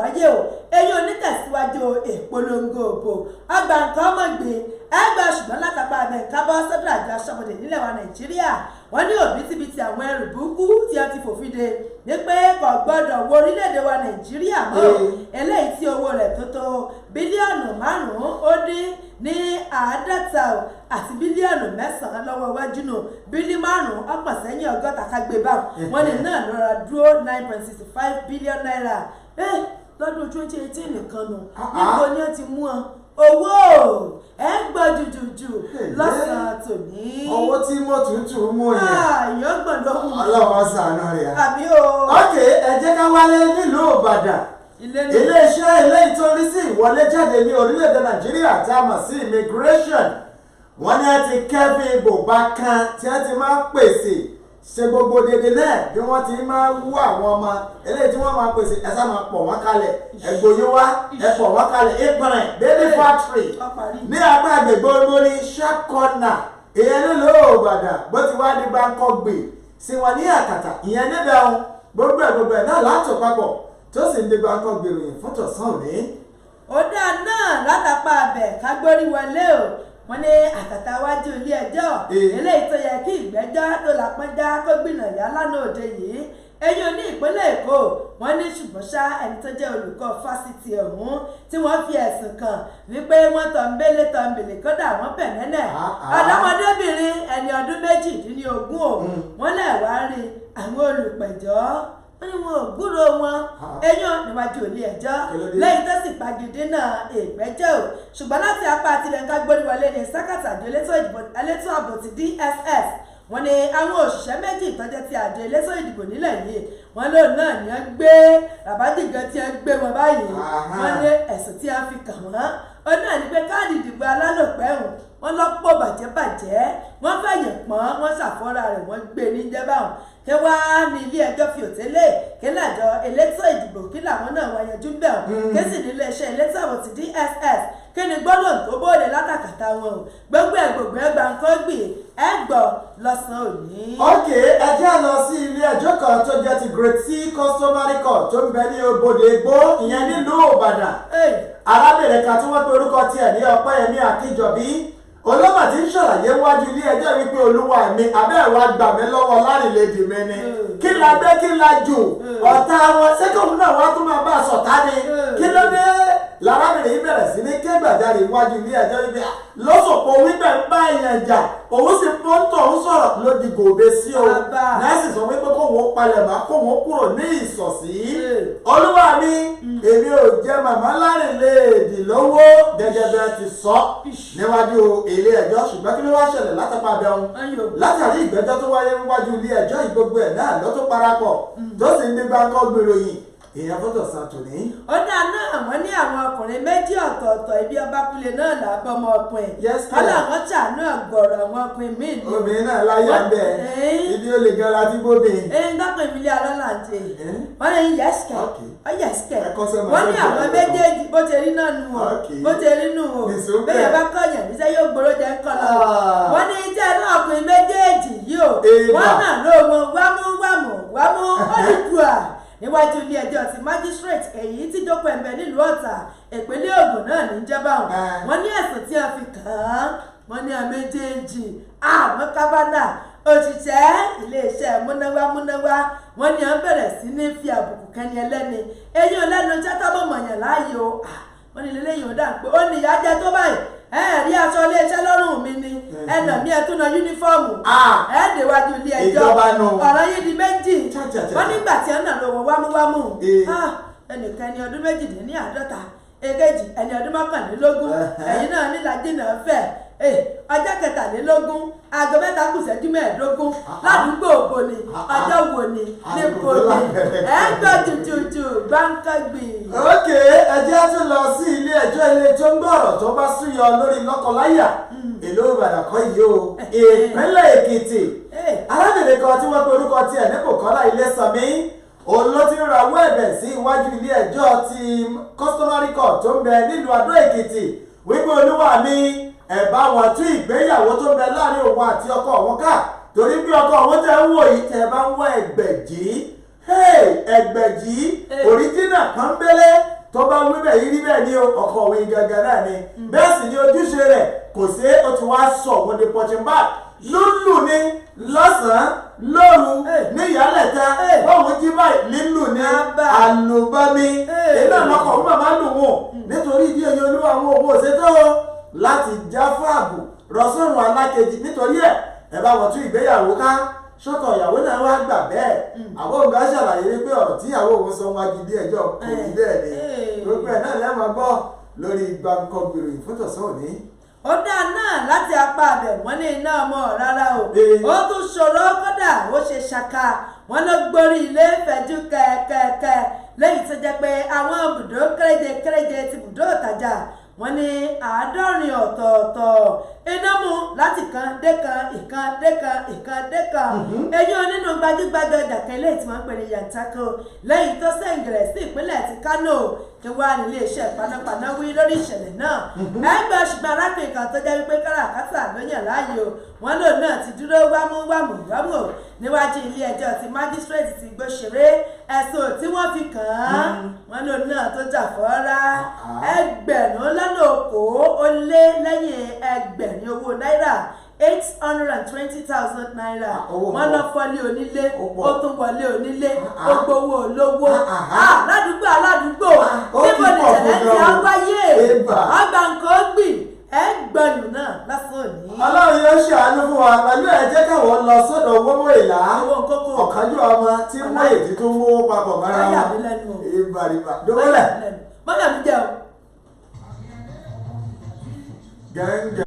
wáyé o eyín onítẹ̀síwájú ìpolongo òbò ọgbà nǹkan ọmọgbìn ẹgbẹ́ ṣùgbọ́n látàpá abẹ́ kábọ́ sọ́dọ̀ àjọ aṣọ́bodè nílẹ̀ wa Nàìjíríà wọ́n ní òbítíbitì àwọn ẹrù burúkú tí wọ́n ti fòfin de ní pé kò gbọ́dọ̀ wọ orílẹ̀-èdè wa Nàìjíríà mọ́ eléyìí tí owó rẹ̀ tó bílíọ̀nù 5.50 àti bílíọ̀nù 9 lọ́wọ́ iwájú nù bílí 5 ọ̀pọ̀ sẹ́yìn ọgọ́ta kágbé bá wọn ní náà lọ́ra dúró 9.65 bílíọ̀nù náírà lọ́dún 2018 nìkan nù níbo ni wọ́n ti mú wọn owó ẹ gbọ́ jùjùjù lọ́sàn-án tòní. owó tí mo tútù mú yẹn. àyàn gbọ̀n lóhùn. ọlọ́wọ́ sànú rẹ̀. àbí o. ok ẹ jẹ́ ká wálé nílùú Ìbàdàn. iléeṣẹ́ eléyìí tó rí sí ìwọlé jáde ní orílẹ̀-èdè Nàìjíríà tá a mọ̀ sí immigration wọ́n ní ẹ ti kẹ́fí ibùba kan tí ẹ ti máa ń pèsè ṣe gbogbo dédé náà bí wọ́n ti máa wú àwọn ọmọ eléyìí tí wọ́n máa pèsè ẹ̀sà máa pọ̀ wọ́n kalẹ̀ ẹ̀gbọ́yé wá ẹ̀pọ̀ wọ́n kalẹ̀ ìpínlẹ̀ baby factory ní apá àgbègbè olórí sharp corner ìyẹn nílùú Ìbàdàn bó ti wá ní báńkọ́ gbè sí wọn ní àkàtà ìyẹn níbẹ̀ ọ̀hún gbogbo ẹ̀ náà látò papọ̀ tó sì ń di báńkọ́ gbèròyìn fún tọ̀sán òní. ó dáa náà látàpá abẹ kágbórí wọlé o wọ́n ní àkàtà wájú ilé ẹjọ́ eléyìí tó yẹ kí ìgbẹ́jọ́ tó lápọ́njá kó gbìnàyà lánàá òde yìí eyín ní ìpínlẹ̀ Èkó wọ́n ní ṣùgbọ́n ṣá ẹni tó jẹ́ olùkọ́ fásitì ọ̀hún tí wọ́n fi ẹ̀sùn kàn wípé wọ́n tọ̀nbélé kódà wọ́n bẹ̀nẹ́nẹ̀ ọ̀dọ́mọdébìnrin ẹni ọdún 18 wọ́n lẹ̀ wá rí àwọn olùpẹ̀jọ́ wọ́n ní wọn ò gbúrò wọn eyín níwájú ilé ẹjọ́ lẹ́yìn tó sì pagidí náà ìgbẹ́jọ́ o ṣùgbọ́n láti apá àtìlẹ́ńká gbóríwọlé ní sákàtà àjọ elétò ààbò ti DSS wọ́n ní àwọn òṣìṣẹ́ méjì ìtọ́jẹ́ ti àjọ elétò ìdìbò nílẹ̀ yìí wọ́n lóun náà ní wọ́n gbé ràbájìgan tí wọ́n gbé wọn báyìí wọ́n ní ẹ̀sùn tí wọ́n fi kàn wọ́n ó náà ní pé káàdì ìdìbò alálòpẹ́hùn wọ́n lọ́pọ̀ bàjẹ́ wọ́n fẹ̀yìn pọ́n wọ́n ṣàfọ́ra rẹ̀ wọ́n gbé ní jẹ́bàrún kí wá ní ilé ẹjọ́ fi òtélé kí lájọ elétò ìdìbò kí làwọn náà wọ́n yanjú bẹ́ẹ̀ kí sì ní iléeṣẹ́ elétò ààbò ti DSS kí ni gbọ́dọ̀ tó bóde látàkàtà wọn o gbogbo ẹgbà nǹkan gbì ẹgbọ́ lọ́sàn-án òní. ok ẹ jẹ́ lọ sí ilé ẹjọ́ kan tó jẹ́ ti Great C Customary Court tó ń bẹ ní Òbòdè Igbó ìyẹn nílùú Ìbàdàn arábìnrin kan tí wọ́n pe orúkọ tiẹ̀ ní Ọpẹ́yẹmí Akínjọbí olóòmà tí ń ṣàlàyé wájú ilé ẹjọ́ wípé olúwa mi abẹ́ẹ̀rọ àgbà mi lọ́wọ́ lárìnlẹ́dì mi ni kí la gbé kí la jù ọ̀tá wọn sẹ́kọ̀ọ́ náà wá tún máa bá a sọ̀tá ni kí ló dé lárábìnrin yìí bẹ̀rẹ̀ sí ní kẹ́gbàjarè wájú ilé ẹjọ́ wípé lọ́sọ̀pọ̀ wípé ń bá èèyàn jà òun sì pọ́ńtọ̀ ń sọ̀rọ̀ ló di gòbè sí o nẹ́ẹ̀sì sọ wípé kó wọ́n palẹ̀ mọ́ kó wọ́n kúrò ní ìsọ̀sí olúwa mi èmi ò jẹ́ màmá lárìnlẹ́dì lọ́wọ́ gẹ́gẹ́ bẹ́ẹ̀ ti sọ níwájú ilé ẹjọ́ ṣùgbọ́n kí ló wá ṣẹlẹ̀ látàpá abẹ́hùn látàrí ìgbẹ́jọ́ tó wáyé níwájú ilé ẹjọ́ ìgbogbo ẹ̀ náà ló tó parapọ̀ tó sì ń dígbà kọ́ gbèròyìn èèyàn fọ́tò sàtòní. ó dáa náà wọ́n ní àwọn ọkùnrin méjì ọ̀tọ̀ọ̀tọ̀ ibi ọbakùnrin náà làbọ̀ ọmọ ọkùnrin wọ́n làwọn ṣàánú ọ̀gọ̀rọ̀ àwọn ọkùnrin míì ní. obìnrin náà láyà ń bẹ ibi ó lè gan láti bóbi. dọ́kùn ìbílẹ̀ alọ́làǹtì wọ́n ní yẹ́sìkẹ̀ wọ́n ní àwọn méjèèjì bó ti rí náà nù ọ́ bó ti rí nù ọ́ bẹ́ẹ̀ bá kọ̀yàn níṣẹ́ yóò gbòòrò jẹ́ ńkọ́ lọ. wọ́n ní tẹ́ náà ọkùnrin méjèèjì yìí ó wọ́n náà ló wọn wámú ọ̀dùdùà níwájú ilé ẹjọ́ ti magistrate èyí tí jókòó ẹ̀mbẹ̀ nílùú Ọ̀tà ìpínlẹ̀ Ògùn náà ní jẹ́bà wọn ní ẹ̀sùn tí wọ́n fi kàn án wọ́n ní méjèèjì àwọn kábánà òṣìṣẹ́ iléeṣẹ́ múnáwá wọ́n ní wọ́n bẹ̀rẹ̀ sí ní fi àbùkù kẹ́ni ẹlẹ́ni eyín ọlẹ́nu jẹ́tọ́bọ̀ mọ̀yàn láàyè o wọ́n ní lélẹ́yìn ó dà pé ó ní ìyá jẹ́ tó báyìí rí aṣọ iléeṣẹ́ lọ́rùn mi ni ẹnà mi ẹtún na yúnífọ́ọ̀mù déwájú ilé ẹjọ́ ọ̀rọ̀ yìí di méjì wọ́n nígbà tí ẹnà ló wọ wámúwámú ẹnìkan ẹni ọdún 52 èkejì ẹni ọdún 21 ẹ̀yìn náà nílàjì náà fẹ́ ọjọ́ 23 aago 7:15 ládùúgbò òbò ni ọjọ́ wo ni níbo ni gbọ́ jùjùjù gbáǹkàgbì. ok ẹjẹ́ tún lọ sí ilé ẹjọ́ ilé tó ń gbọ́ ọ̀rọ̀ tó bá súyọ lórí lọ́kọláya ìlú Ìbàdàn kọ́ yìí o ìpínlẹ̀ Èkìtì arábìnrin kan tí wọ́n pe orúkọ tiẹ̀ ní Bùkọ́lá Ilésànmí òun ló ti ń rawọ́ ẹ̀bẹ̀ sí iwájú ilé ẹjọ́ ti Customary Court tó ń bẹ nílùú Adó Èkìtì wípé olúwa mi ẹ̀bá wọn tún ìgbéyàwó tó ń bẹ láàrin òun àti ọkọ òun ká torí bí ọkọ òun tẹ ń wò yìí tẹ bá ń wọ ẹgbẹ̀jì òríjínà pọ́nbélé tó bá wí bẹ́ẹ̀ yìí rí bẹ́ẹ̀ ni ọkọ̀wé gangan náà ni bẹ́ẹ̀ sì ni ojúṣe rẹ̀ kò sí ó ti wá sọ òun di punching bag lúlù ní lọ́sàn-án lóru ní ìyálẹ̀ta báwọn jí báyìí lílù ní àlùbami iná lọkọ̀ fún màmá lù wọ́n nítorí ìdí èyí olúwa àwọn òun òṣètò láti já fún ààbò rọ̀sọ́rùn alákejì nítorí ẹ̀ bá wọ́n tún ìgbéyàwó ká sọ́kọ̀ ìyàwó náà wá gbà bẹ́ẹ̀ àwọn òǹkà ṣàlàyé wípé ọ̀rọ̀ tí ìyàwó òun sọ wájú ilé ẹjọ́ kò rí bẹ́ẹ̀ ni gbogbo ẹ̀ náà lẹ́wọ̀n gbọ́ lórí gbàǹkọ̀gbèrè ìfúntọ̀sán òní. Ó dáa náà láti apá abẹ wọn ní iná ọmọ rárá o ó tún ṣòro kódà ó ṣe ṣaka wọn ló gborí ilé fẹ̀jú kẹ̀kẹ̀kẹ̀ lẹ́yìn tó jẹ́ pé àwọn ibùdó kéréje ti ibùdó ìtajà wọ́n ní 70 ọ̀tọ̀ọ̀tọ̀ iná mú láti kan dé kan ìkan dé kan ìkan dé kan eyín onínú gbajúgbajà ọjà kan ilé tí wọ́n ń pè ní Yantako lẹ́yìn tó sẹ́ǹgẹ̀rẹ̀ sí ìpínlẹ̀ ti Kano tí wà nílé iṣẹ́ panápaná wí lórí ìṣẹ̀lẹ̀ náà ẹgbẹ́ ṣùgbọ́n arákùnrin kan tó jẹ́ wípé káràkátà ló yàn láàyò wọn lòun náà ti dúró wámúwámù níwájú ilé ẹjọ́ ti májísírèètì ti Gbóṣèré ẹ̀sùn tí wọ́n fi kàn án wọn lòun náà tó jà fọ́ra ẹgbẹ̀rún lọ́nà okòó ó lé lẹ́yìn ẹgbẹ̀rin owó náírà 820,000 naira wọ́n lọ fọ́lé onílé ó tún wọlé onílé ó gbowó olówó aládùúgbò níbo ni ìṣẹ̀lẹ̀ ti á wáyé ọgbà nǹkan ó gbìn ẹgbẹ̀rún náà lásán òní. Ọlọ́run yóò ṣàánú fún wa pẹ̀lú ẹ̀jẹ̀ káwọn lọ sọ́dọ̀ owó ìlà ọ̀kanjú ọmọ tí wọ́n èdè tó mú papọ̀ mọ́ra wọn ìbàrìbà dọ́wọ́lẹ̀. mọ́nà mi jẹ́ o. gẹ́gẹ́.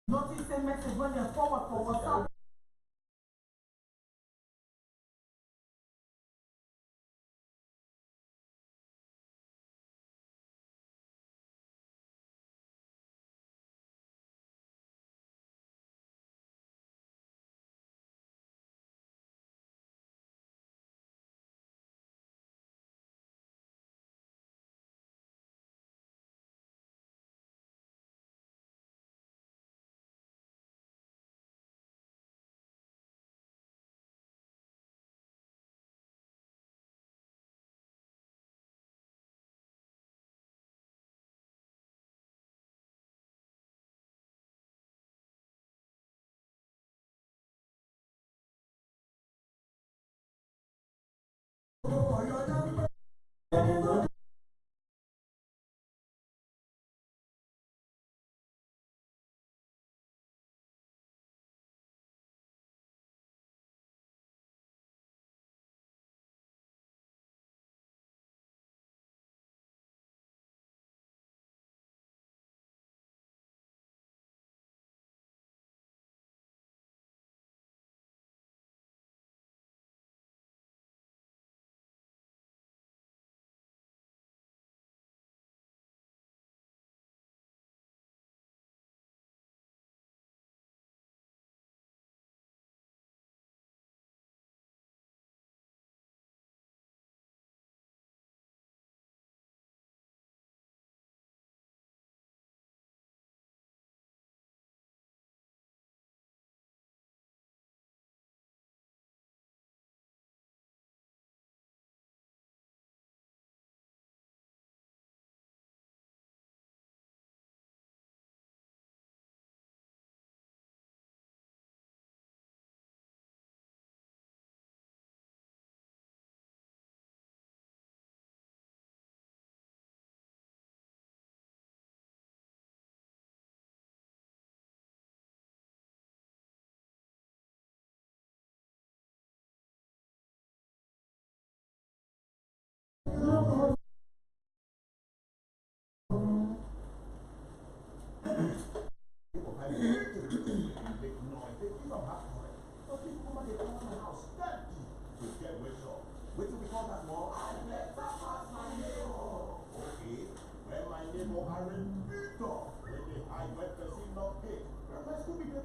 Notice a message when you're forward for WhatsApp.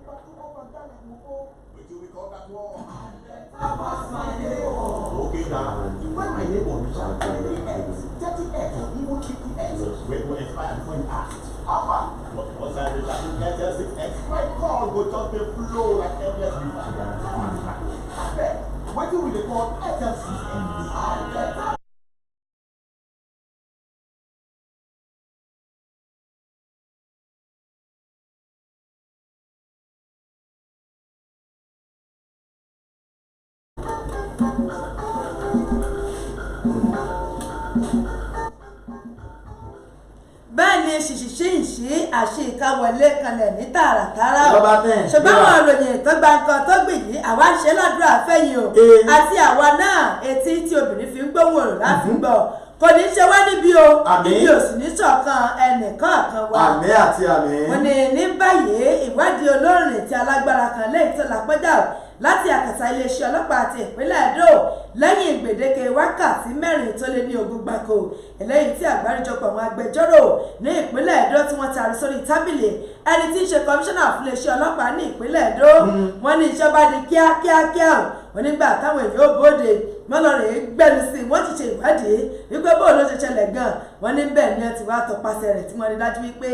Okay, now, when my neighbor reached out to 30x or even 50x, when we expire before you ask, how far? Once I reach out to 6x, my call will just be flow like endless river. What do we call SL6X? bẹ́ẹ̀ ni ṣìṣìṣìṣì àṣìkáwọlé kanlẹ̀ ní tààràtàrà o ṣùgbọ́n àwọn ìròyìn tó gba nǹkan tó gbìn yìí àwa ń ṣe ládùúrà fẹ́yìn o àti àwa náà etí tí obìnrin fi ń gbóhùn ọ̀rọ̀ láti gbọ́ kò ní ṣe wá níbí o ibi ò sì ní ṣọ̀kan ẹnìkan kan wa. àmín àti àmín. wọ́n ní ní báyìí ìwádìí olórin tí alágbára kan lẹ́yìn tó lápẹ́jà láti àkàtà iléeṣẹ́ ọlọ́pàá àti ìpínlẹ̀ Edo lẹ́yìn gbèdéke wákàtí 4 tó lé ní 20 gbáko eléyìí tí àgbáríjọpọ̀ àwọn agbẹjọ́rò ní ìpínlẹ̀ Edo tí wọ́n taari sórí tábìlì ẹni tí ń ṣe kọmíṣánná fún iléeṣẹ́ ọlọ́pàá ní ìpínlẹ̀ Edo wọ́n ní ìjọba di kíákíákíá wọ́n nígbà táwọn èèyàn ó bóde wọ́n lọ rèé gbẹ́nu sí i wọ́n ti ṣe ìwádìí wípé bóun ló ṣe ṣẹlẹ̀ gan-an wọ́n ní bẹ́ẹ̀ ni ẹ ti wá tọpasẹ̀ rẹ̀ tí wọ́n rí dájú wípé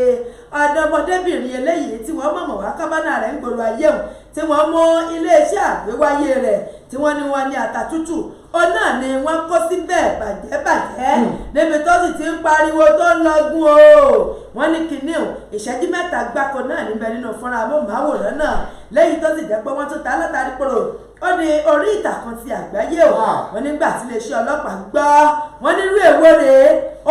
ọ̀dọ́mọdébìnrin eléyìí tí wọ́n mọ̀mọ̀ wá kábánà rẹ̀ ń gbòòrò ayé òun tí wọ́n mú iléeṣẹ́ àgbéwáyé rẹ̀ tí wọ́n ní wọ́n ní àtàtútù ó náà ni wọ́n kó síbẹ̀ bàjẹ́bàjẹ́ níbi tó sì ti ń pariwo tó ń lọ́gùn o wọ́n ní kinní o ìṣẹ́jú 3 gbáko náà níbẹ̀ nínú fúnra amóhùnmáwòrán náà lẹ́yìn tó sì jẹ́ pé wọ́n tún ta látàrí pòrò ó ní orí ìtàkùn ti àgbáyé o wọ́n nígbà tí iléeṣẹ́ ọlọ́pàá gbọ́ wọ́n nírú èwo rèé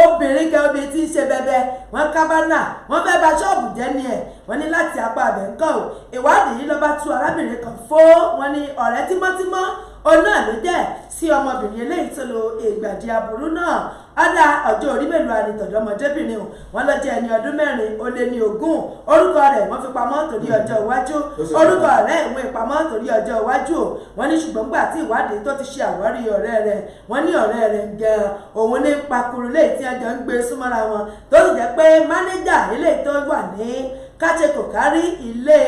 obìnrin kan obìnrin tí ń ṣe bẹbẹ wọ́n kábánà wọ́n fẹ́ bà ṣọ́ọ̀bù jẹ́ ni ẹ̀ wọ́n ní láti apá abẹ́ nǹkan o ìwádìí ló bá tú arábìnrin kan fó wọ́n ní ọ̀rẹ́ tímọ́tímọ́ òun náà ló jẹ́ sí ọmọbìnrin eléyìí tó lo ìgbàdí aburú náà ọ̀dà ọjọ́ orí mélòó àrìntọ̀dọ́mọdébìnrin o wọ́n lọ jẹ́ ẹni ọdún 4 ó lé ní 20 orúkọ rẹ̀ wọ́n fi pamọ́ torí ọjọ́ iwájú orúkọ rẹ̀ ìwé ìpamọ́ torí ọjọ́ iwájú o wọ́n ní ṣùgbọ́n gbà tí ìwádìí tó ti ṣe àwárí ọ̀rẹ́ rẹ̀ wọ́n ní ọ̀rẹ́ rẹ̀ gan òun ní pakuru léyìí tí ẹjọ́ ń gbé súnmọ́ra wọn tó sì jẹ́ pé mánéjà eléyìí tó wà ní káṣekòkárí ilé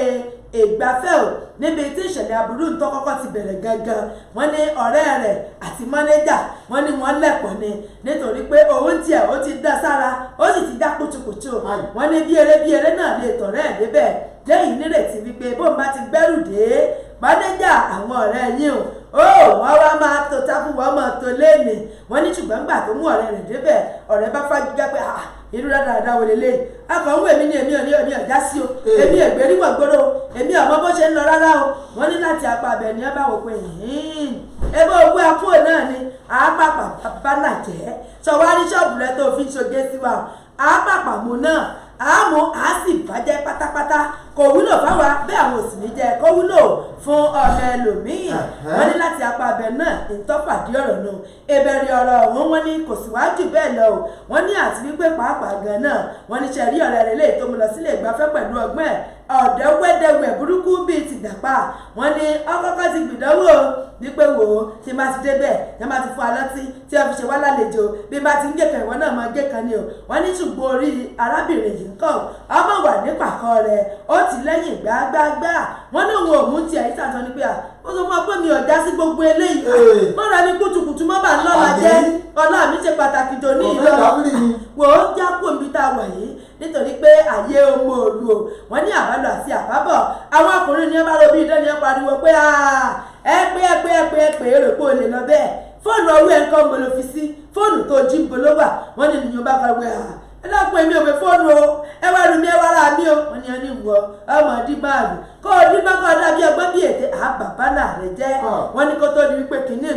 ìgbafẹ́ ò níbi tí ìṣẹ̀lẹ̀ aburú tó kọ́kọ́ ti bẹ̀rẹ̀ gangan wọ́n ní ọ̀rẹ́ rẹ̀ àti mánéjà wọ́n ní wọ́n lẹ̀pọ̀ ni nítorí pé òun tiẹ̀ ó ti dá sára ó sì ti dá kùtùkùtù wọ́n ní bí eré náà lè tọ̀rẹ́ ẹ̀ débẹ̀ lẹ́yìn nírètí wípé bóun bá ti gbẹ́rù dé mánéjà àwọn ọ̀rẹ́ yín o wọ́n wá máa tó tábù wọ́n máa tó léèmì wọ́n ní ṣùgbọ́n gbà tó mú ọ̀rẹ́ rẹ̀ débẹ̀ ọ̀rẹ́ bá fájúgá pé irú dáadáa wọlé lé akọ̀wé èmi ni èmi ọ̀já sí o èmi ẹ̀gbẹ́rí wọ̀ gbọ́dọ̀ èmi ọmọ bó ṣe ń lọ rárá o wọ́n ní láti apá abẹ ní ọba wò pé ebe owó akúrò náà ni àápàpà bá nà jẹ́ sọ wá ní ṣọ́ọ̀bù rẹ tó fi ń ṣoge sí wa àápàpà mú náà àmú àá sì bàjẹ́ pátápátá kò wúlò fáwa bẹ́ẹ̀ àwọn òsì ní jẹ́ kó wúlò fún ọ̀nà ẹlòmíì wọ́n ní láti apá abẹ náà ìtọ́pàdé ọ̀rọ̀ náà ìbẹ̀rẹ̀ ọ̀rọ̀ ọ̀hún wọ́n ní kò síwájú bẹ́ẹ̀ lọ o wọ́n ní àti wípé pàápàá gan náà wọ́n ní ṣe rí ọ̀rẹ́ rẹ̀ léyìí tó mú lọ sílé ìgbafẹ́ pẹ̀lú ọgbọ́n ẹ̀ ọ̀dọ́ wẹ́dẹ̀wẹ̀ burúkú bíi ti dàpá wọ́n ní ọkọ̀ọ̀kan ti gbìdánwò wípé wò ó tí bá ti débẹ̀ tí bá ti fún alọ́tí tí wọ́n fi ṣe wá lálejò bí bá ti ń gé kan ìwọ náà máa gé kan ni o wọ́n ní ṣùgbọ́n orí arábìnrin yìí ń kọ́ ọmọ wà ní pàkọ́ rẹ̀ ó ti lẹ́yìn gbágbágbá wọ́n ní òun òun tiẹ̀ yìí tàtọ́ ni pé ó sọ fún ọ pé mi ò dá sí gbogbo eléyìí mọ́ra ní kùtùkùtù mọ́ bá ń lọ́la jẹ́ ọlá mi ṣe pàtàkì tó ní ìlọ wò ó jápò níbi tá a wà yìí nítorí pé àyè ọmọ òlu o wọ́n ní àbálò àti àbábọ̀ àwọn ọkùnrin ní ọba lóbi ìdán ni ẹ pariwo pé ẹ pé èrò pé o lè lọ bẹ́ẹ̀ fóònù ọwọ́ ẹ̀ ń kọ́ ń bolo fi sí fóònù tó jí ń bolo wà wọ́n ní nìyẹn bá pariwo ẹ lọ́pọ̀ èmi ò fẹ́ fóònù o ẹ wá rí mi ẹ wá rà mí o wọ́n ní ẹni wọ ọmọ díbàlù kó o díbà kó o dàbí ọgbọ́n bí ètè àbàbá náà rẹ jẹ́ wọ́n ní kó tó di wípé kìíní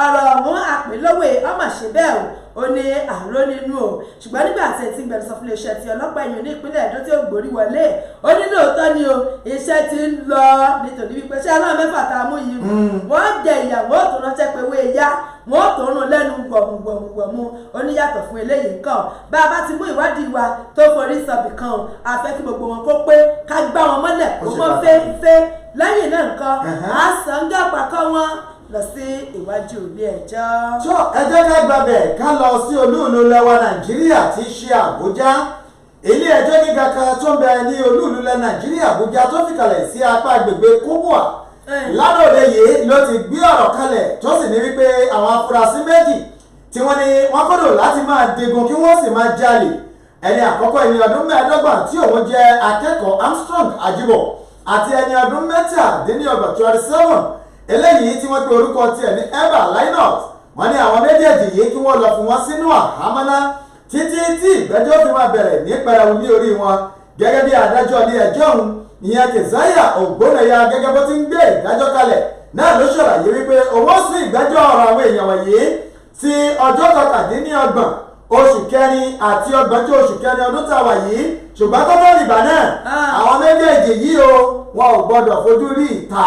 ọ̀rọ̀ ọ̀hún àpèlówè ọmọ ṣe bẹ́ẹ̀ ó ní àró nínú o ṣùgbọ́n nígbà tí ẹ ti ń gbẹ̀rù sọ fún iléeṣẹ́ ti ọlọ́pàá ẹ̀yìn ní ìpínlẹ̀ Ẹdó tí ó gbórí wọlé ó ní lóòótọ́ ni o iṣẹ́ ti ń lọ nítorí wípé ṣé aláwọ̀ mẹ́fà tá a mú yìí wọ́n jẹ ìyàwó tó ránṣẹ́ pé wé yá wọ́n tó rún lẹ́nu gbọ̀mùgbọ̀mù ó ní yàtọ̀ fún eléyìí nǹkan bá a bá ti mú ìwádìí wa tó forí sọ̀bì kan a fẹ́ kí gbogbo wọn kó pé ká gbá wọn mọ́lẹ̀ kó mọ́ fẹ́ẹ́fẹ́ lẹ́yìn náà nǹkan á sàn gàpà kọ́ wọn lọ sí ìwájú ilé ẹjọ́. tó ẹ jẹ́ ká gbàbẹ̀ ká lọ sí olú ìlú lẹwa Nàìjíríà tí í ṣe Àbújá ilé ẹjọ́ gíga kan tó ń bẹ ní olú-ìlú ilẹ̀ Nàìjíríà Àbújá tó fìkàlẹ̀ sí apá agbègbè Kubwa lánàá òde yìí ló ti gbé ọ̀rọ̀ kalẹ̀ tó sì ní wípé àwọn afurasí méjì tí wọ́n ní wọ́n kọ́dọ̀ láti máa digun kí wọ́n sì máa jalè ẹni àkọ́kọ́ ẹni ọdún 25 tí òun jẹ́ akẹ́kọ̀ọ́ Armstrong Ajibo àti ẹni ọdún 27 eléyìí tí wọ́n pe orúkọ tiẹ̀ ní Eva Linus wọ́n ní àwọn méjèèjì yìí kí wọ́n lọ fún wọn sínú àhámọ́ná títí tí ìgbẹ́jọ́ fi máa bẹ̀rẹ̀ ní pẹrẹu ní orí wọn gẹ́gẹ́ bí adájọ́ ilé ẹjọ́ ọ̀hún ìyẹn Keziah Ògbónẹ̀yà gẹ́gẹ́ bó ti ń gbé ìdájọ́ kalẹ̀ náà ló ṣàlàyé wípé owó sún ìgbẹ́jọ́ ọ̀rọ̀ àwọn èèyàn wọ̀nyí sí ọjọ́ 27 oṣù kẹrin àti ọgbọ̀njọ́ oṣù kẹrin ọdún tá a wà yìí ṣùgbọ́n tó fẹ́ẹ́ rìbá náà àwọn méjèèjì yìí o wọn ò gbọdọ̀ fojú rí ìta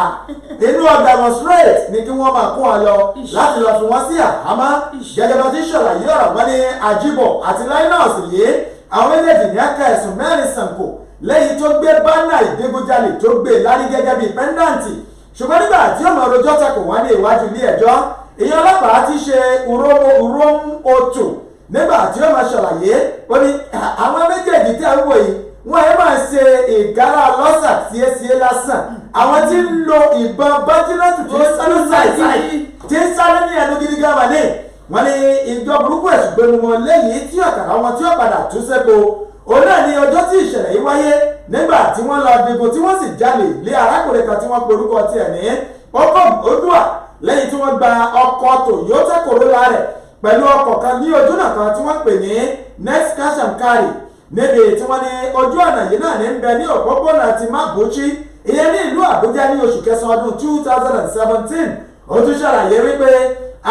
inú ọgbà wọn straight ni kí wọ́n máa kó wọn lọ láti lọ fi wọ́n sí àhámọ́ gẹ́gẹ́ bá ti ṣàlàyé ọ̀rọ̀ wọn ní Ajibo àti Linus yìí àwọn méjèèjì ní ẹ̀ka ẹ̀sùn mẹ́rin sànkò lẹ́yìn tó gbé bánà ìdígunjalè tó gbé lárí gẹ́gẹ́ bíi pẹ́ńdáǹtì ṣùgbọ́n nígbà tí ọmọ ọrọ̀jọ́ tẹ̀kọ̀ wá ní iwájú ilé ẹjọ́ ìyẹn ọlọ́pàá ti ṣe urom otu nígbà tí ó máa ṣàlàyé ó ní àwọn méjèèjì tí a ń wò yìí wọ́n ẹ máa ṣe ìgárá lọ́sà tíétíé lásán àwọn tí ń lo ìbọn bájínátù tí ń sáré ṣáìṣáì tí ń sáré ní ẹnu gidi gàmà ní wọ́n ní ìjọ burúkú ẹ̀sùn gbẹnu wọn lẹ́yìn tí ọ̀kadà wọn tí ó padà tú sẹ́po òun náà ní ọjọ́ tí ìṣẹ̀lẹ̀ yìí wáyé nígbà tí wọ́n lọ digun tí wọ́n sì jalè lé arákùnrin kan tí wọ́n porúkọ tiẹ̀ ní Ocom Odua lẹ́yìn tí wọ́n gba ọkọ̀ Toyota Corolla rẹ̀ pẹ̀lú ọkọ̀ kan ní ojúnà kan tí wọ́n pè ní Next Cash and Carry níbi tí wọ́n ní ojú ọ̀nà yìí náà ní ń bẹ ní òpópónà ti Mabuchi ìyẹn ní ìlú Àbújá ní oṣù kẹsàn-án ọdún 2017 ó tún ṣàlàyé wípé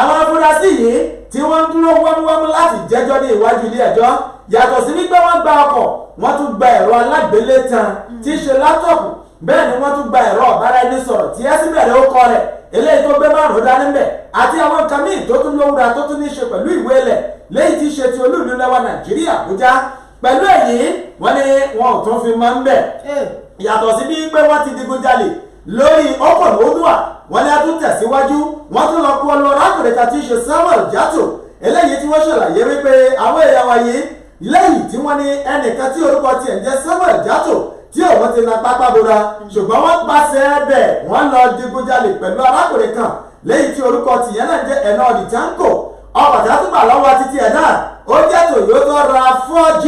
àwọn afurasí yìí tí wọ́n ń dúró wọ́múwọ́mú láti jẹ́jọ́ ní iwájú ilé ẹjọ́ yàtọ̀ sí wípé wọ́n gba ọkọ̀ wọ́n tún gba ẹ̀rọ alágbélétan tí í ṣe láptọ̀pù bẹ́ẹ̀ ni wọ́n tún gba ẹ̀rọ ọ̀báraẹnisọ̀rọ̀ tí ẹ sì bẹ̀rẹ̀ ó kọ rẹ̀ eléyìí tó gbé márùn dání mbẹ̀ àti àwọn nǹkan míì tó tún lówúra tó tún ní ṣe pẹ̀lú ìwé ilẹ̀ léyìí tí í ṣe ti olú-ìlú lẹ́wà Nàìjíríà Àbújá pẹ̀lú èyí wọ́n ní wọn ò tún fi máa ń bẹ̀ yàtọ̀ sí bí pé wọ́n ti digunjalè lórí ọkọ̀ lóòdùà wọ́n ní a tún tẹ̀síwájú wọ́n tún lọ kú ọlọ́rákùnrin kan tí í ṣe Samuel Jatto eléyìí tí wọ́n ṣàlàyé wípé àwọn èèyàn wọ̀nyí lẹ́yìn tí wọ́n ní ẹnìkan tí orúkọ tiẹ̀ ń jẹ́ Samuel Jatto tí òun ti na pápá bora ṣùgbọ́n wọ́n pàṣẹ ẹbẹ̀ wọ́n lọ digunjalè pẹ̀lú arákùnrin kan lẹ́yìn tí orúkọ tìyẹn náà jẹ́ Enoch Tanko ọkọ̀ tí a tún gbà lọ́wọ́ títí ẹ̀ náà ó jẹ́ Toyota RAV4G